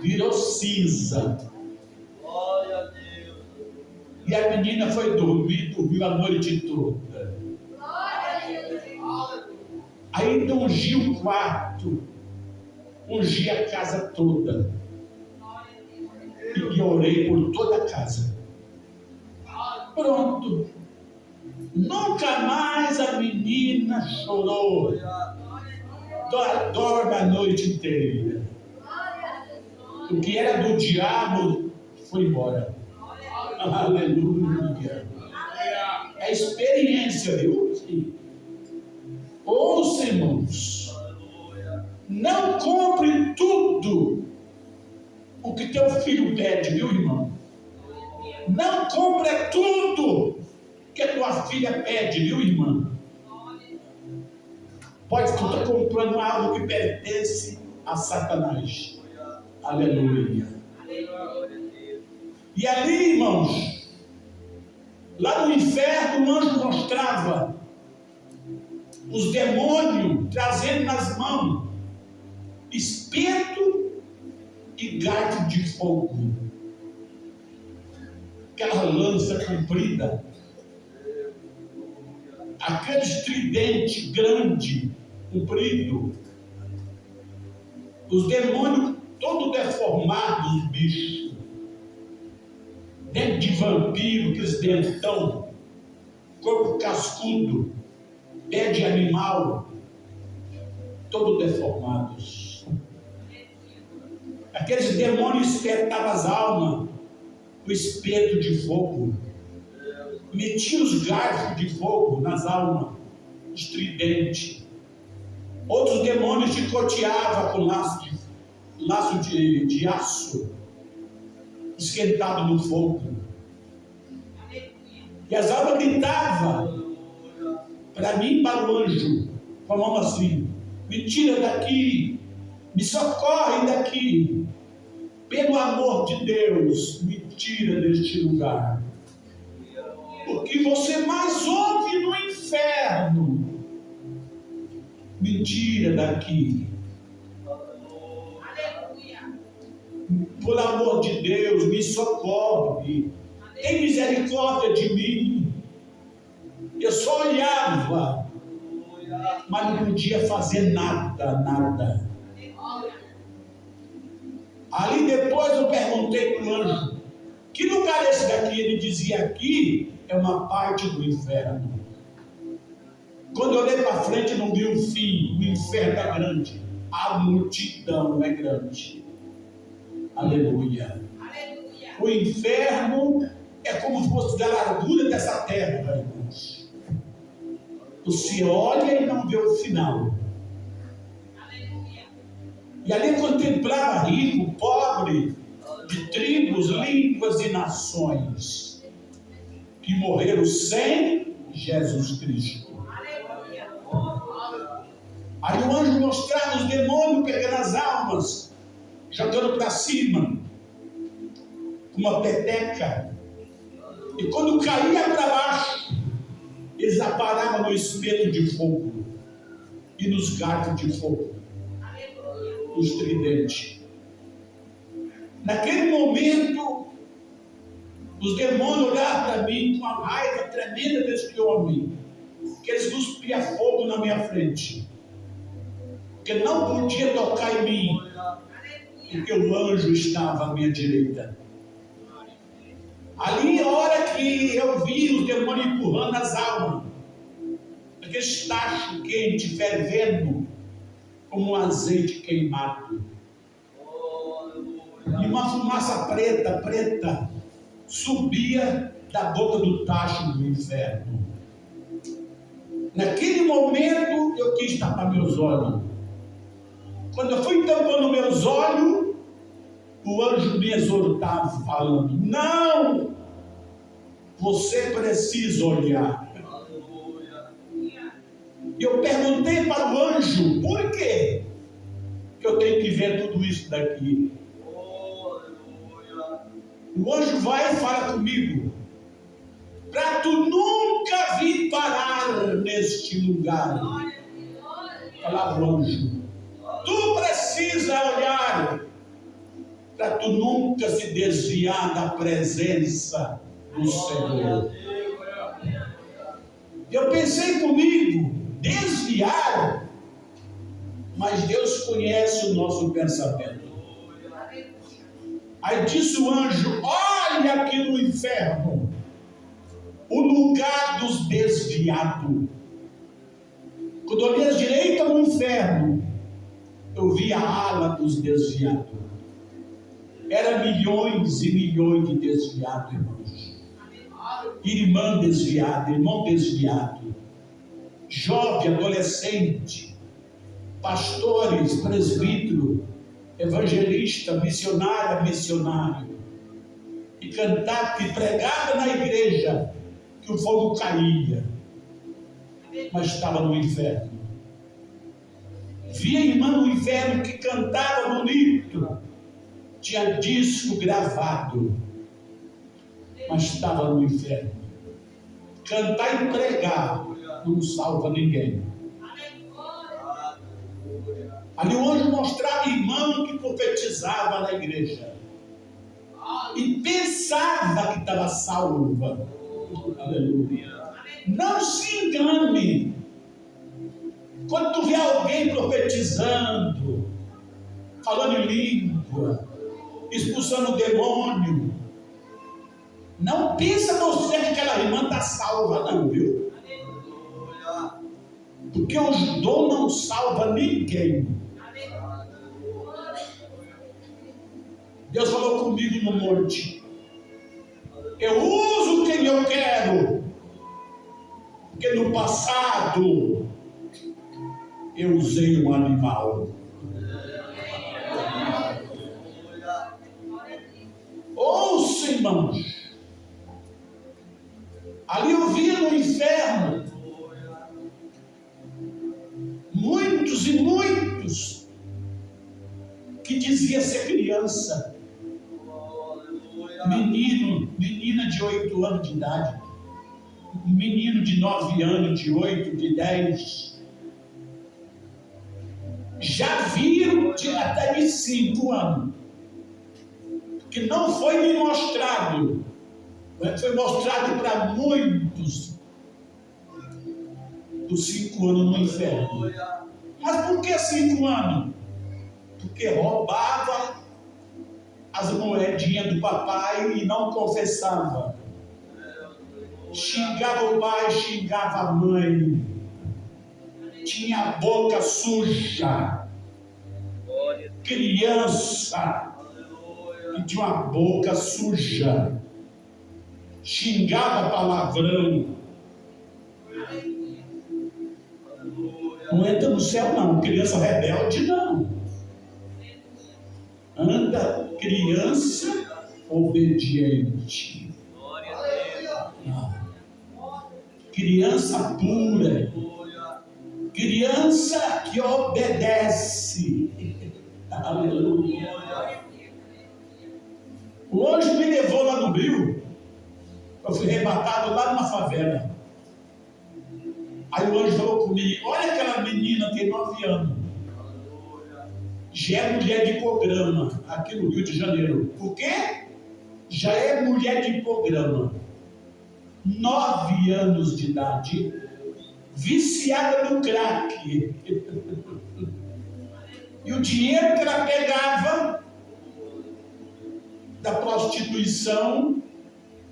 A: Virou cinza. E a menina foi dormir, dormiu a noite toda. Ainda ungi o quarto, ungi a casa toda. E orei por toda a casa. Pronto. Nunca mais a menina chorou. Dorme a noite inteira. O que era do diabo foi embora. Aleluia. É experiência, viu? Ouça, irmãos. Não compre tudo o que teu filho pede, viu, irmão? Não compre tudo que a tua filha pede, viu, irmã? Pode estar comprando algo que pertence a Satanás. Aleluia. E ali, irmãos, lá no inferno, o anjo mostrava os demônios trazendo nas mãos espeto e garfo de fogo. Aquela lança comprida, aquele tridente grande, comprido, os demônios todos deformados, bichos, dentro de vampiro, aqueles dentão, corpo cascudo, pé de animal, todos deformados. Aqueles demônios espetavam as almas, o espeto de fogo, metiam os garfos de fogo nas almas, estridente. Outros demônios chicoteavam com laço de aço, esquentado no fogo. E as almas gritavam para mim e para o anjo, com a mão assim: me tira daqui, me socorre daqui, pelo amor de Deus, me tira deste lugar. O que você mais ouve no inferno, me tira daqui. Por amor de Deus, me socorre, tem misericórdia de mim. Eu só olhava, mas não podia fazer nada. Ali depois eu perguntei para o anjo: que lugar é esse daqui? Ele dizia: aqui é uma parte do inferno. Quando eu olhei para frente, não vi o fim. O inferno é grande, a multidão é grande. Aleluia. O inferno é como se fosse da largura dessa terra, irmãos. Você olha e não vê o final. E ali eu contemplava rico, pobre, de tribos, línguas e nações, que morreram sem Jesus Cristo. Aí o anjo mostrava os demônios pegando as almas, jogando para cima, com uma peteca. E quando caía para baixo, eles aparavam no espeto de fogo e nos garfos de fogo, os tridentes. Naquele momento, os demônios olharam para mim com a raiva tremenda deste homem, que eles cuspiam fogo na minha frente, que não podia tocar em mim, porque o anjo estava à minha direita. Ali, a hora que eu vi os demônios empurrando as almas, aquele tacho quente, fervendo, como um azeite queimado, e uma fumaça preta, subia da boca do tacho do inferno. Naquele momento, eu quis tapar meus olhos. Quando eu fui tampando meus olhos, o anjo me exortava, falando: não, você precisa olhar. E eu perguntei para o anjo: por quê que eu tenho que ver tudo isso daqui? O anjo vai e fala comigo: para tu nunca vir parar neste lugar. Falava o anjo: tu precisa olhar para tu nunca se desviar da presença do Senhor. Eu pensei comigo: desviar? mas Deus conhece o nosso pensamento. Aí disse o anjo: olha aqui no inferno, o lugar dos desviados. Quando eu olhei à direita no inferno, eu vi a ala dos desviados. Era milhões e milhões de desviados, irmãos. Irmã desviada, irmão desviado, jovem, adolescente, pastores, presbítero, evangelista, missionária, missionário, e cantava e pregava na igreja que o fogo caía, mas estava no inferno. Via irmã no inferno que cantava bonito, tinha disco gravado, mas estava no inferno. Cantar e pregar não salva ninguém. Ali o anjo mostrava a irmã que profetizava na igreja e pensava que estava salva. Aleluia. Não se engane. Quando tu vê alguém profetizando, falando em língua, expulsando o demônio, não pensa você que aquela irmã está salva, não, viu? Porque os dons não salvam ninguém. Deus falou comigo no monte: eu uso quem eu quero, porque no passado eu usei um animal. Ouça, irmãos, ali eu via no inferno muitos e muitos que diziam ser criança, menino, menina de 8 anos de idade, menino de 9 anos, de 8, de 10, já viram até de 5 anos, que não foi me mostrado, foi mostrado para muitos dos 5 anos no inferno. Mas por que 5 anos? Porque roubava as moedinhas do papai e não confessava. Xingava o pai, xingava a mãe. Tinha a boca suja. Criança que tinha uma boca suja. Xingava palavrão. Não entra no céu não, criança rebelde não. Anda criança obediente. Criança pura. Criança que obedece. Aleluia. O anjo me levou lá no Rio. Eu fui arrebatado lá numa favela. Aí o anjo falou comigo: olha aquela menina, tem 9 anos. Já é mulher de programa aqui no Rio de Janeiro. Por quê? Já é mulher de programa. 9 anos de idade, viciada no crack. E o dinheiro que ela pegava da prostituição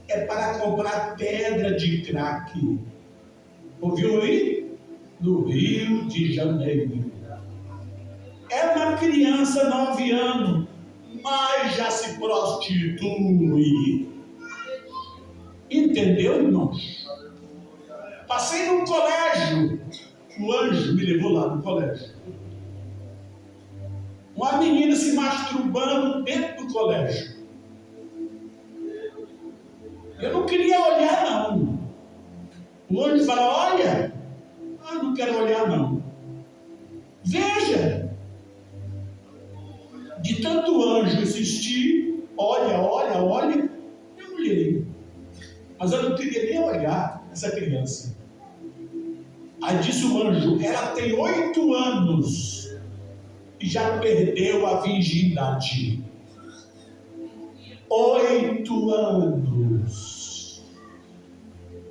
A: é para comprar pedra de crack. Ouviu aí? No Rio de Janeiro. É uma criança, 9 anos, mas já se prostitui. Entendeu, irmãos? Passei num colégio, o anjo me levou lá no colégio. Uma menina se masturbando dentro do colégio. Eu não queria olhar, não. O anjo fala: olha, eu não quero olhar, não. Veja. De tanto anjo insistir, olha, eu olhei. Mas eu não queria nem olhar essa criança. Aí disse o anjo: ela tem 8 anos e já perdeu a virgindade. 8 anos.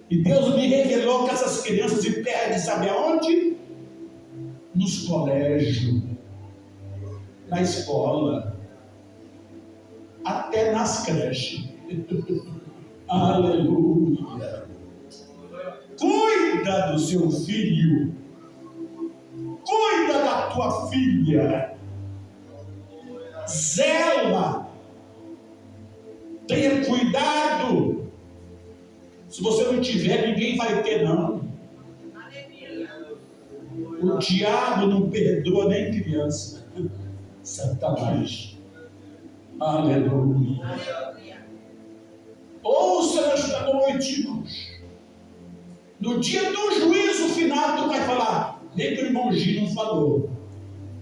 A: E Deus me revelou que essas crianças se perdem, sabe aonde? Nos colégios. na escola, até nas creches. Aleluia. Cuida do seu filho. Cuida da tua filha. Zela. Tenha cuidado. Se você não tiver, ninguém vai ter, não. O diabo não perdoa nem criança. Satanás. Aleluia. Ouça nesta noite, irmãos. No dia do juízo final, tu vai falar, nem que o irmão Gino falou.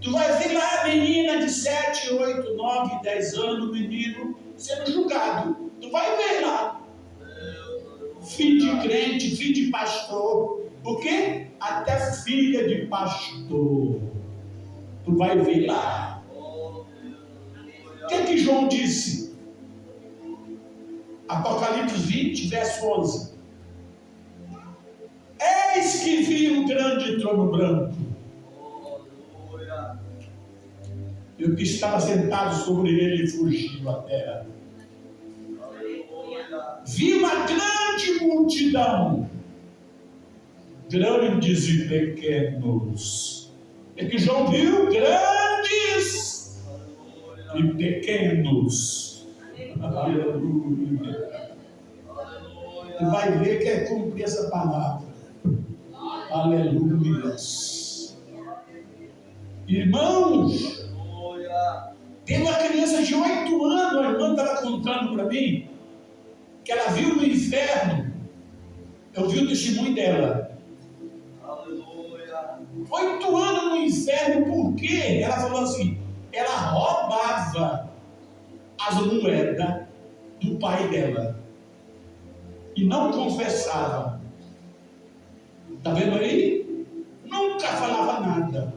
A: Tu vai ver lá a menina de 7, 8, 9, 10 anos, menino, sendo julgado. Tu vai ver lá. Filho de crente, filho de pastor. O quê? Até filha de pastor. Tu vai ver lá. O que João disse? Apocalipse 20, verso 11. Eis que vi um grande trono branco. E o que estava sentado sobre ele fugiu à terra. Vi uma grande multidão, grandes e pequenos. É que João viu grandes e pequenos. Aleluia. E vai ver que é cumprir essa palavra. Aleluia. Irmãos, tem uma criança de 8 anos, a irmã estava contando para mim, que ela viu no inferno. Eu vi o testemunho dela. 8 anos no inferno, por quê? Ela falou assim, ela roubava as moedas do pai dela e não confessava. Está vendo aí? Nunca falava nada.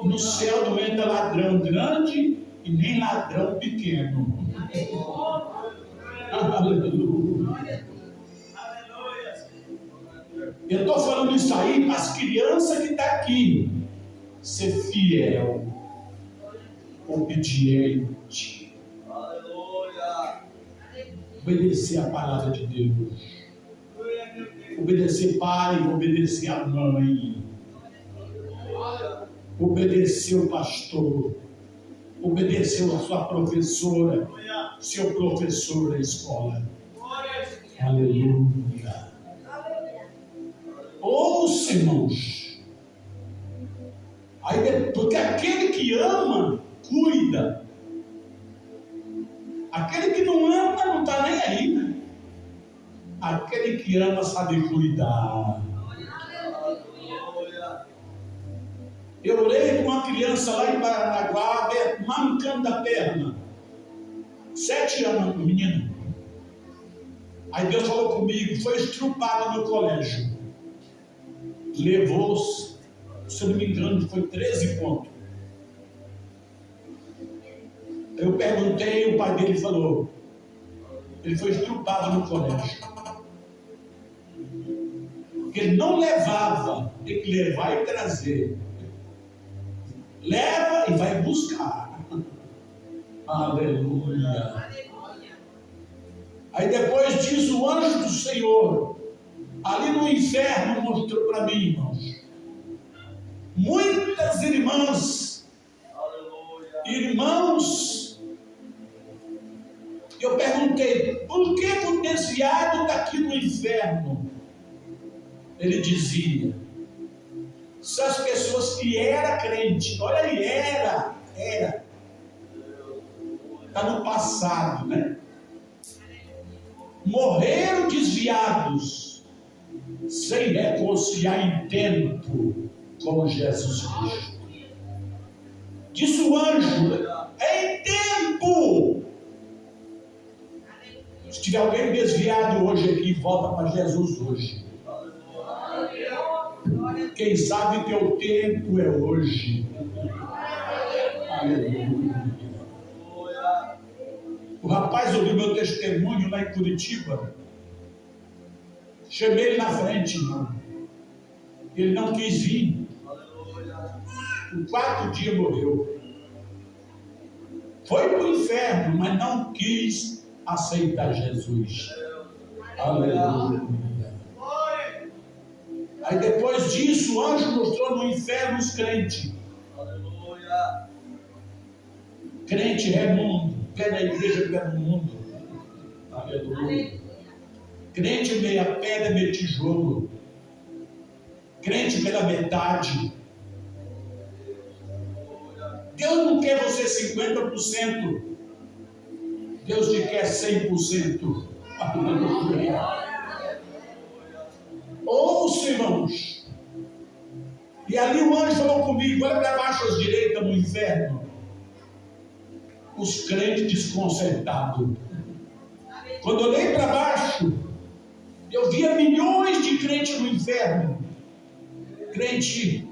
A: No céu não entra ladrão grande e nem ladrão pequeno. Aleluia. Eu estou falando isso aí para as crianças que estão aqui. Ser fiel, obediente, obedecer a palavra de Deus. Obedecer pai, obedecer a mãe, obedecer o pastor, obedecer a sua professora, seu professor da escola. Aleluia. Ouça, irmãos. Aí, porque aquele que ama, cuida. Aquele que não ama, não está nem aí, né? Aquele que ama sabe cuidar. Eu orei com uma criança lá em Paranaguá, mancando a perna. 7 anos, menino. Aí Deus falou comigo, foi estrupada no colégio. Levou, se eu não me engano, foi 13 pontos. Eu perguntei, o pai dele falou, ele foi estrupado no colégio. Porque ele não levava, tem que levar e trazer. Leva e vai buscar. Aleluia. Aí depois diz o anjo do Senhor, ali no inferno, mostrou para mim, irmãos, muitas irmãos, eu perguntei, por que o desviado está aqui no inferno? Ele dizia, são as pessoas que eram crentes, olha aí, era, está no passado, né? Morreram desviados, sem reconciliar em tempo com Jesus Cristo. Disse o anjo, em tempo. Se tiver alguém desviado hoje aqui, volta para Jesus hoje. Quem sabe teu tempo é hoje. Aleluia. O rapaz ouviu meu testemunho lá em Curitiba. Chamei ele na frente, irmão. Ele não quis vir. No quarto dia morreu. Foi para o inferno, mas não quis aceitar Jesus. Aleluia. Aí depois disso, o anjo mostrou no inferno os crentes.
B: Aleluia.
A: Crente é mundo, pé na igreja, pé no mundo. Aleluia. Crente meia pedra, meio tijolo. Crente pela metade. Deus não quer você 50%. Deus te quer 100%. Aleluia. Ouça, irmãos. E ali o anjo falou comigo: olha para baixo à direita no inferno. Os crentes desconcertados. Quando eu olhei para baixo, eu via milhões de crentes no inferno. Crente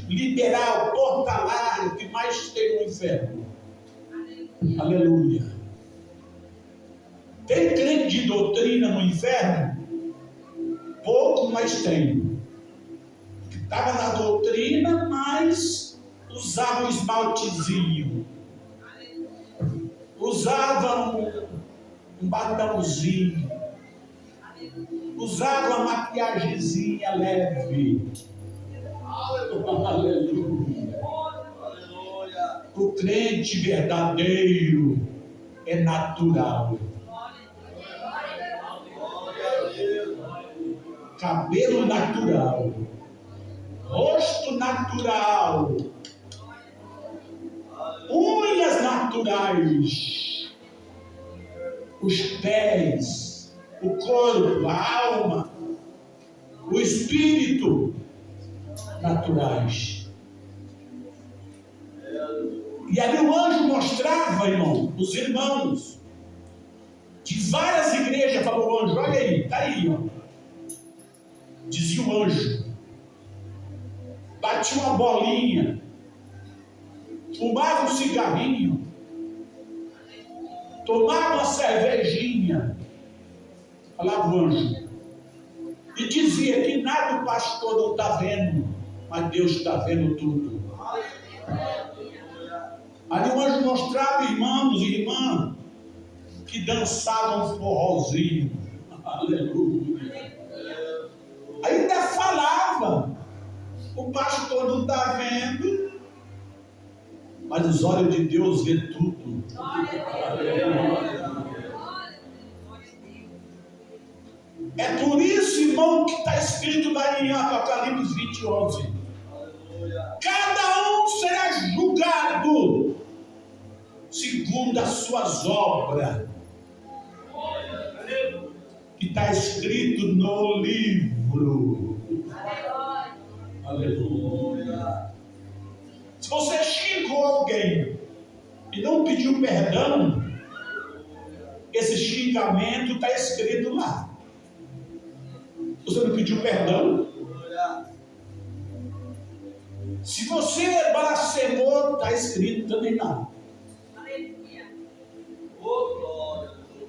A: liberal, portalário, o que mais tem no inferno. Aleluia. Tem crente de doutrina no inferno? Pouco, mas tem. Que estava na doutrina, mas usava um esmaltezinho. Usava um batomzinho. Usava uma maquiagemzinha leve. Aleluia. O crente verdadeiro é natural. Cabelo natural. Rosto natural. Unhas naturais. Os pés, o corpo, a alma, o espírito naturais. E ali o anjo mostrava, irmão, os irmãos de várias igrejas. Falou o anjo: olha aí, está aí, ó. Dizia o anjo, batia uma bolinha, fumava um cigarrinho, tomava uma cervejinha, falava o anjo, e dizia que nada o pastor não está vendo, mas Deus está vendo tudo. Ali o anjo mostrava irmãos e irmãs que dançavam forrozinho. Aleluia. Ainda falava: o pastor não está vendo, mas os olhos de Deus vê tudo. É por isso, irmão, que está escrito lá em Apocalipse 20:11. Cada um será julgado segundo as suas obras, que está escrito no livro. Aleluia. Se você xingou alguém e não pediu perdão, esse xingamento está escrito lá. Você não pediu perdão? Se você blasfemou, está escrito também lá.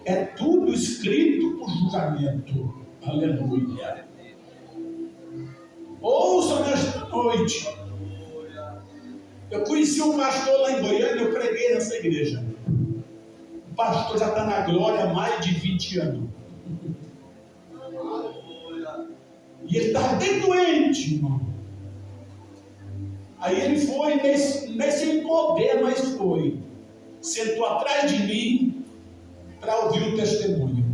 A: É tudo escrito por julgamento. Aleluia. Ouça nesta noite. Eu conheci um pastor lá em Goiânia, eu preguei nessa igreja. O pastor já está na glória há mais de 20 anos. E ele estava bem doente, irmão. Aí ele foi, nem sem poder, mas foi. Sentou atrás de mim para ouvir o testemunho.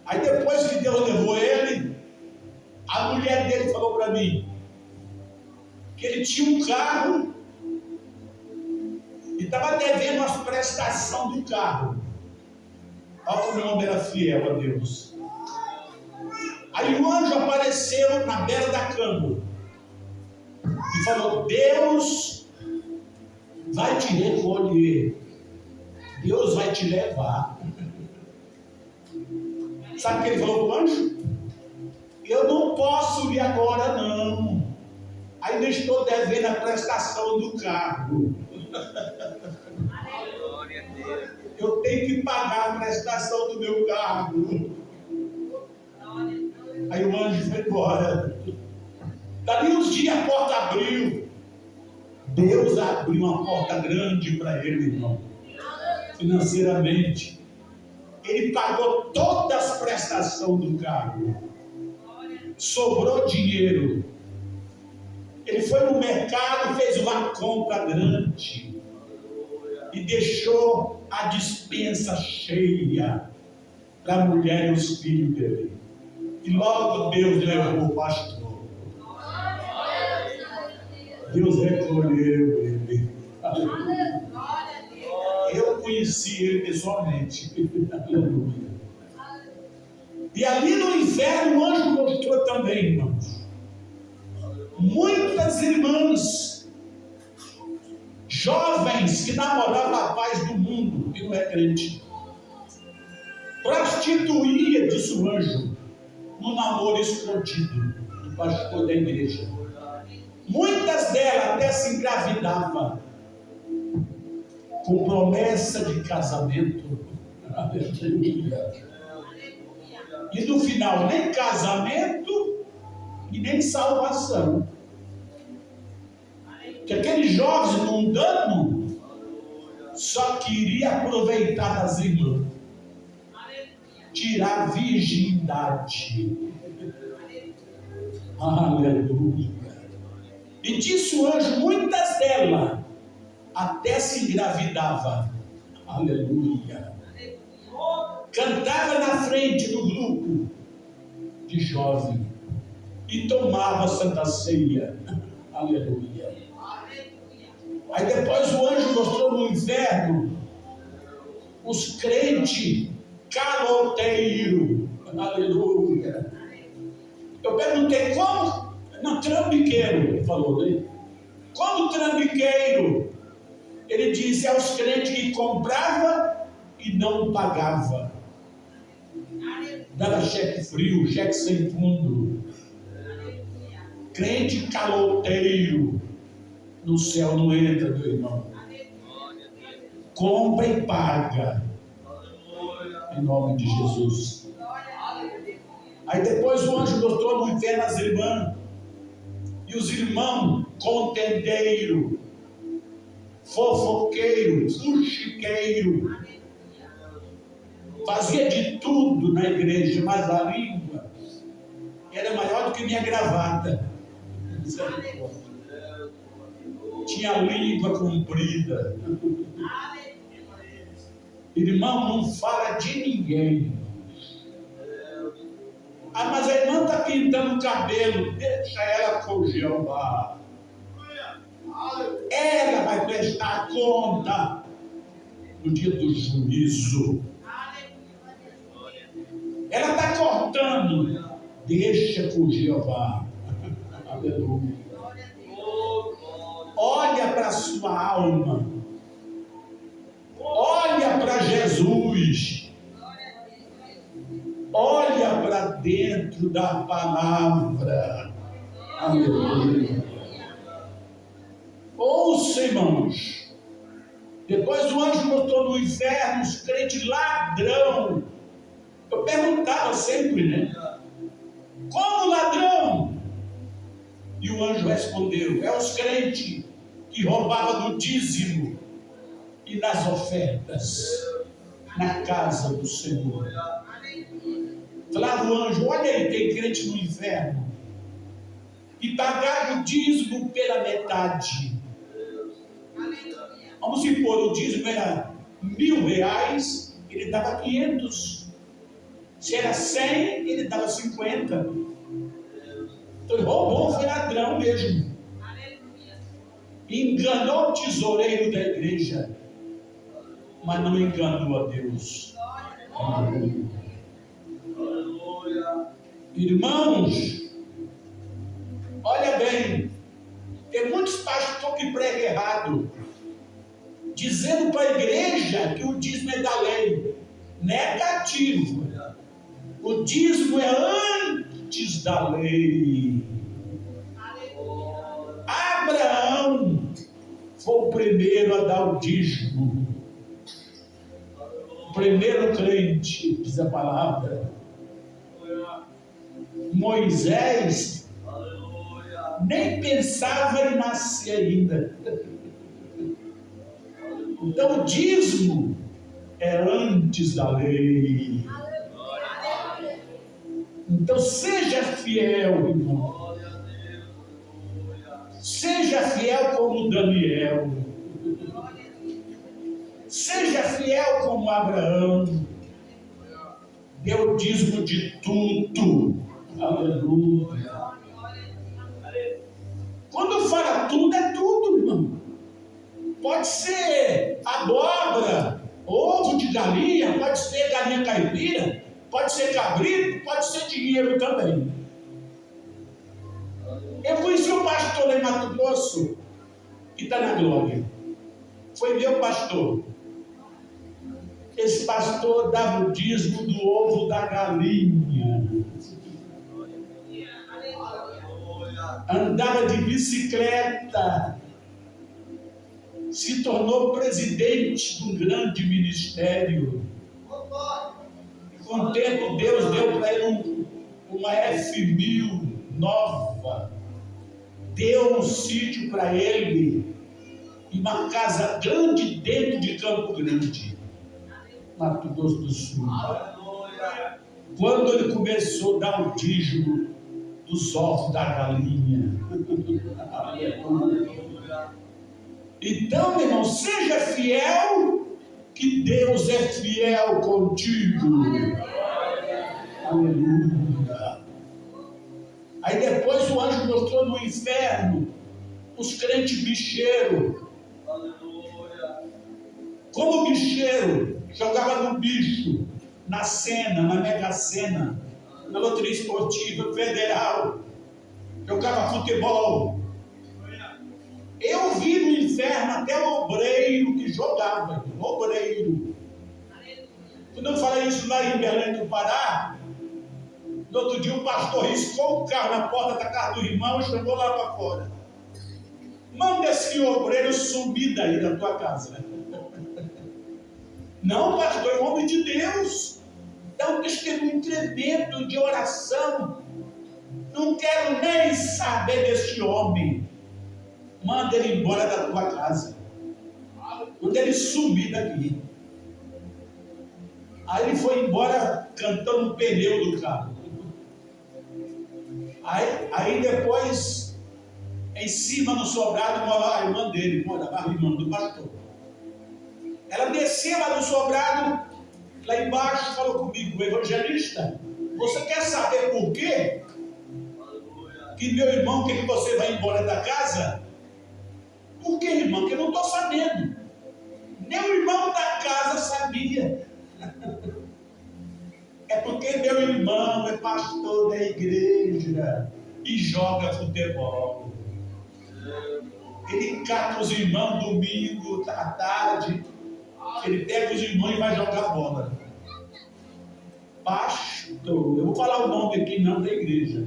A: Aí depois que Deus levou ele, a mulher dele falou para mim que ele tinha um carro e estava devendo as prestações do carro. Olha como o homem era fiel a Deus. Aí o anjo apareceu na beira da cama e falou: Deus vai te recolher, Deus vai te levar. Sabe o que ele falou para o anjo? Eu não posso ir agora não, ainda estou devendo a prestação do carro. Eu tenho que pagar a prestação do meu carro. Aí o anjo foi embora. Dali uns dias a porta abriu. Deus abriu uma porta grande para ele, irmão. Financeiramente. Ele pagou todas as prestações do carro. Sobrou dinheiro. Ele foi no mercado e fez uma compra grande. E deixou a despensa cheia para a mulher e os filhos dele. E logo Deus levou o pastor. Deus recolheu ele. Eu conheci ele pessoalmente. Aleluia. E ali no inferno o anjo mostrou também, irmãos, muitas irmãs, jovens que namoravam a paz do mundo, que não é crente, prostituía, disse o anjo, no namoro escondido do pastor da igreja. Muitas delas até se engravidavam com promessa de casamento. E no final, nem casamento e nem salvação. Que aqueles jovens mundanos só queriam aproveitar das irmãs, tirar a virgindade. Aleluia. E disse o anjo, muitas delas até se engravidava. Aleluia. Cantava na frente do grupo de jovens e tomava a Santa Ceia. Aleluia. Aí depois o anjo mostrou no inferno os crentes caloteiros. Aleluia. Eu perguntei como? Não, trambiqueiro, ele falou, né? Como trambiqueiro? Ele disse aos crentes que comprava e não pagava. Dava cheque frio, cheque sem fundo. Crente caloteiro, no céu não entra, meu irmão. Compra e paga. Em nome de Jesus. Aí depois o anjo mostrou no inferno as irmãs. E os irmãos, contendeiro, fofoqueiro, fuxiqueiro, fazia de tudo na igreja, mas a língua era maior do que minha gravata. Tinha a língua comprida. Irmão, não fala de ninguém. Ah, mas a irmã está pintando o cabelo, deixa ela com Jeová. Ela vai prestar conta no dia do juízo. Ela está cortando, deixa com Jeová. Aleluia. Olha para a sua alma. Olha para Jesus. Olha para dentro da palavra. Aleluia. Ouça, irmãos. Depois o anjo botou no inferno os crentes ladrão. Eu perguntava sempre, né? Como ladrão? E o anjo respondeu: é os crentes que roubavam do dízimo e das ofertas na casa do Senhor. Falava o anjo: olha aí, tem crente no inferno e pagava o dízimo pela metade. Vamos supor, o dízimo era R$1.000, ele dava 500. Se era 100, ele dava 50. Então ele roubou, foi ladrão mesmo. Enganou o tesoureiro da igreja, mas não enganou a Deus. Aleluia. Irmãos, olha bem, tem muitos pastores que pregam errado, dizendo para a igreja que o dízimo é da lei. Negativo. O dízimo é antes da lei. Abraão foi o primeiro a dar o dízimo. O primeiro crente, diz a palavra. Moisés nem pensava em nascer ainda. Então o dízimo é antes da lei. Então seja fiel, irmão. Seja fiel como Daniel. Seja fiel como Abraão. Deu dízimo de tudo. Aleluia. Quando fala tudo, é tudo, irmão. Pode ser abóbora, ovo de galinha, pode ser galinha caipira, pode ser cabrito, pode ser dinheiro também. Eu conheci um pastor lá em Mato Grosso, que está na glória. Foi meu pastor. Esse pastor dava o dízimo do ovo da galinha. Andava de bicicleta. Se tornou presidente de um grande ministério. Com o tempo, Deus deu para ele uma F1000 nova. Deu um sítio para ele e uma casa grande dentro de Campo Grande, Mato Grosso do Sul. Quando ele começou a dar o dízimo dos ovos da galinha. Então, meu irmão, seja fiel, que Deus é fiel contigo. Aleluia. Aí depois o anjo mostrou no inferno os crentes bicheiros. Como bicheiro, jogava no bicho, na Sena, na Mega Sena, na loteria esportiva federal, jogava futebol. Eu vi no inferno até o obreiro que jogava, obreiro. Quando eu falei isso lá em Belém do Pará, no outro dia o pastor riscou o carro na porta da casa do irmão e jogou lá para fora. Manda esse obreiro sumir daí da tua casa. Não, pastor, é um homem de Deus. Dá um testemunho tremendo de oração. Não quero nem saber desse homem. Manda ele embora da tua casa. Manda ele sumir daqui. Aí ele foi embora cantando o pneu do carro. Aí depois, em cima no sobrado, morava a irmã dele, morava a irmã do pastor. Ela desceu lá no sobrado, lá embaixo, falou comigo, evangelista, você quer saber por quê? Que meu irmão quer que você vá embora da casa? Por que, irmão? Que eu não estou sabendo. Nem o irmão da casa sabia. É porque meu irmão é pastor da igreja e joga futebol. Ele cata os irmãos domingo à tarde. Ele pega os irmãos e vai jogar bola. Pastor, eu vou falar o nome aqui não da igreja,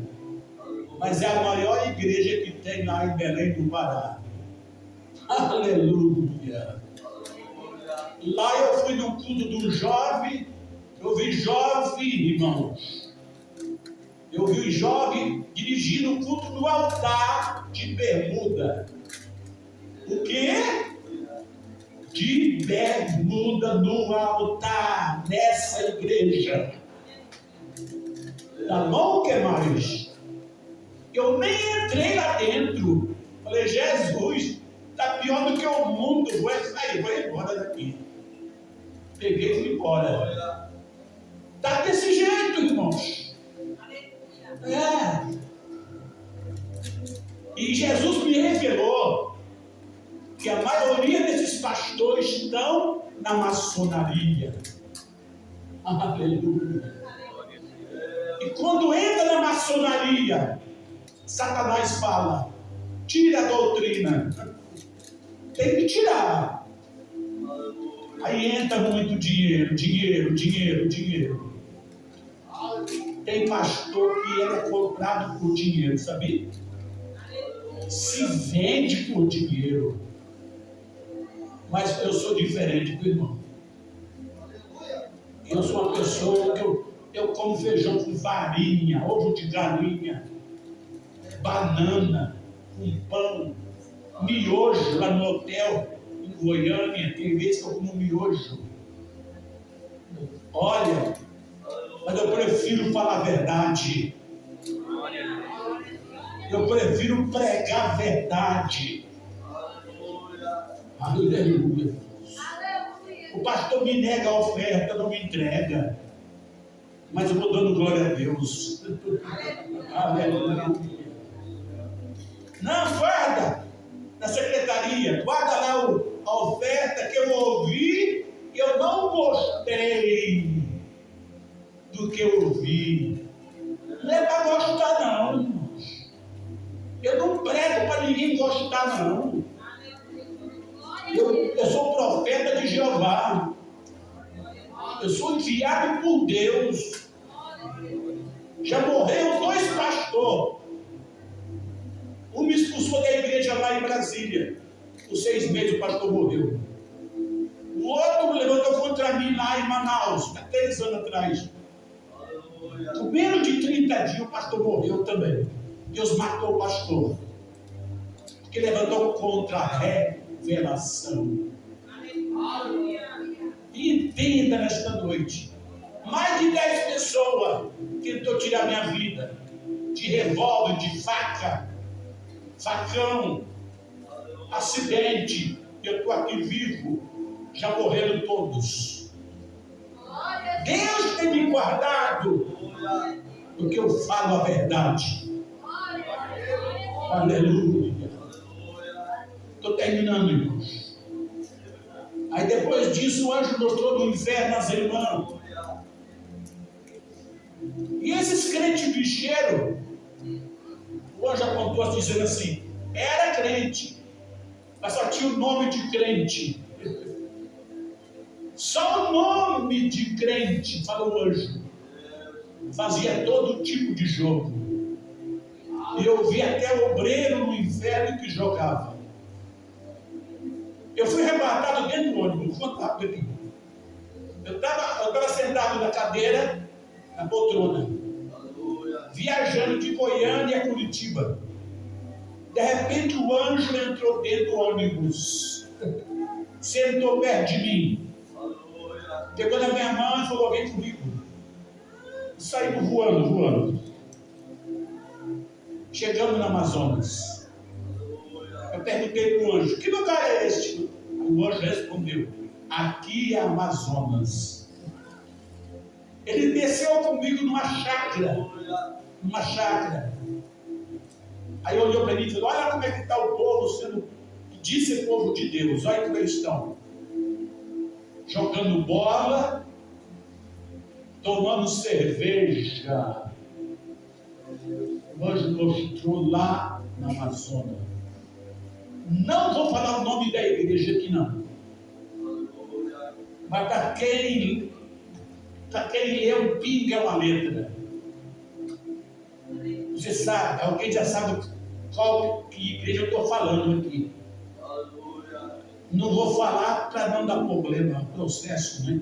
A: mas é a maior igreja que tem lá em Belém do Pará. Aleluia. Lá eu fui no culto de um jovem. Eu vi jovem, irmãos. Eu vi jovem dirigindo o culto no altar de bermuda. O quê? De bermuda no altar nessa igreja. Tá bom? O que mais? Eu nem entrei lá dentro. Falei, Jesus, tá pior do que o mundo. Vou embora daqui. Peguei e fui embora. Tá desse jeito, irmãos. É. E Jesus me revelou que a maioria desses pastores estão na maçonaria. Aleluia. E quando entra na maçonaria, Satanás fala, tira a doutrina. Tem que tirar. Aí entra muito dinheiro. Tem pastor que era comprado por dinheiro, sabia? Se vende por dinheiro. Mas eu sou diferente do irmão. Eu sou uma pessoa que eu como feijão com farinha, ovo de galinha, banana. com pão, miojo lá no hotel em Goiânia. Tem vezes que eu como miojo. Olha, mas eu prefiro falar a verdade. Eu prefiro pregar a verdade. Aleluia. O pastor me nega a oferta, não me entrega. Mas eu vou dando glória a Deus. Aleluia. Não, guarda na secretaria. Guarda lá a oferta que eu ouvi e eu não gostei do que eu ouvi. Não é para gostar, não. Eu não prego para ninguém gostar, não. Eu sou profeta de Jeová. Eu sou enviado por Deus. Já morreram 2 pastores. Um me expulsou da igreja lá em Brasília. Por 6 meses o pastor morreu. O outro levantou contra mim lá em Manaus, há 3 anos atrás. Com menos de 30 dias o pastor morreu também. Deus matou o pastor. Porque levantou contra a revelação. Entenda nesta noite. Mais de 10 pessoas tentou tirar minha vida. De revólver, de faca, facão, acidente. Eu estou aqui vivo. Já morreram todos. Deus tem me guardado. Porque eu falo a verdade. Aleluia. Estou terminando, irmãos. Aí depois disso o anjo mostrou no inferno as irmãs. E esses crentes bicheiros, o anjo apontou dizendo assim, era crente, mas só tinha o nome de crente. Só o nome de crente, falou o anjo. Fazia todo tipo de jogo. E eu vi até o obreiro no inferno que jogava. Eu fui arrebatado dentro do ônibus, vou contar aqui. Eu estava sentado na cadeira, na poltrona, viajando de Goiânia a Curitiba. De repente o anjo entrou dentro do ônibus, sentou perto de mim, pegou na minha mão e falou, vem comigo. Saímos voando. Chegamos no Amazonas. Eu perguntei para o anjo, que lugar é este? O anjo respondeu, aqui é Amazonas. Ele desceu comigo numa chácara. Aí olhou para mim e falou, olha como é que está o povo sendo, disse o povo de Deus, olha como eles estão. Jogando bola, tomando cerveja. O anjo mostrou lá na Amazônia. Não vou falar o nome da igreja aqui não. Mas para quem lê um pingo é uma letra. Você sabe, alguém já sabe qual que igreja eu estou falando aqui. Não vou falar para não dar problema, processo, né?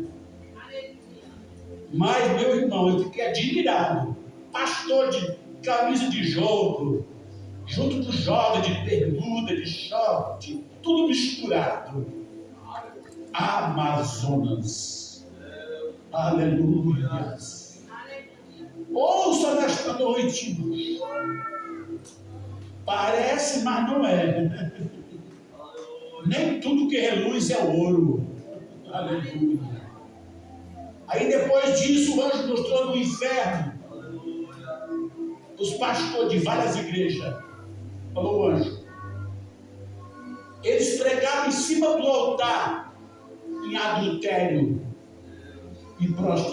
A: Mas, meu irmão, eu fiquei admirado. Pastor de camisa de jogo, junto com jovem de bermuda, de short, tudo misturado. Amazonas. Aleluia. Ouça nesta noite. Parece, mas não é. Nem tudo que reluz é ouro. Aleluia. Aí depois disso o anjo mostrou no inferno os pastores de várias igrejas. Falou o anjo. Eles pregavam em cima do altar em adultério e prostituição.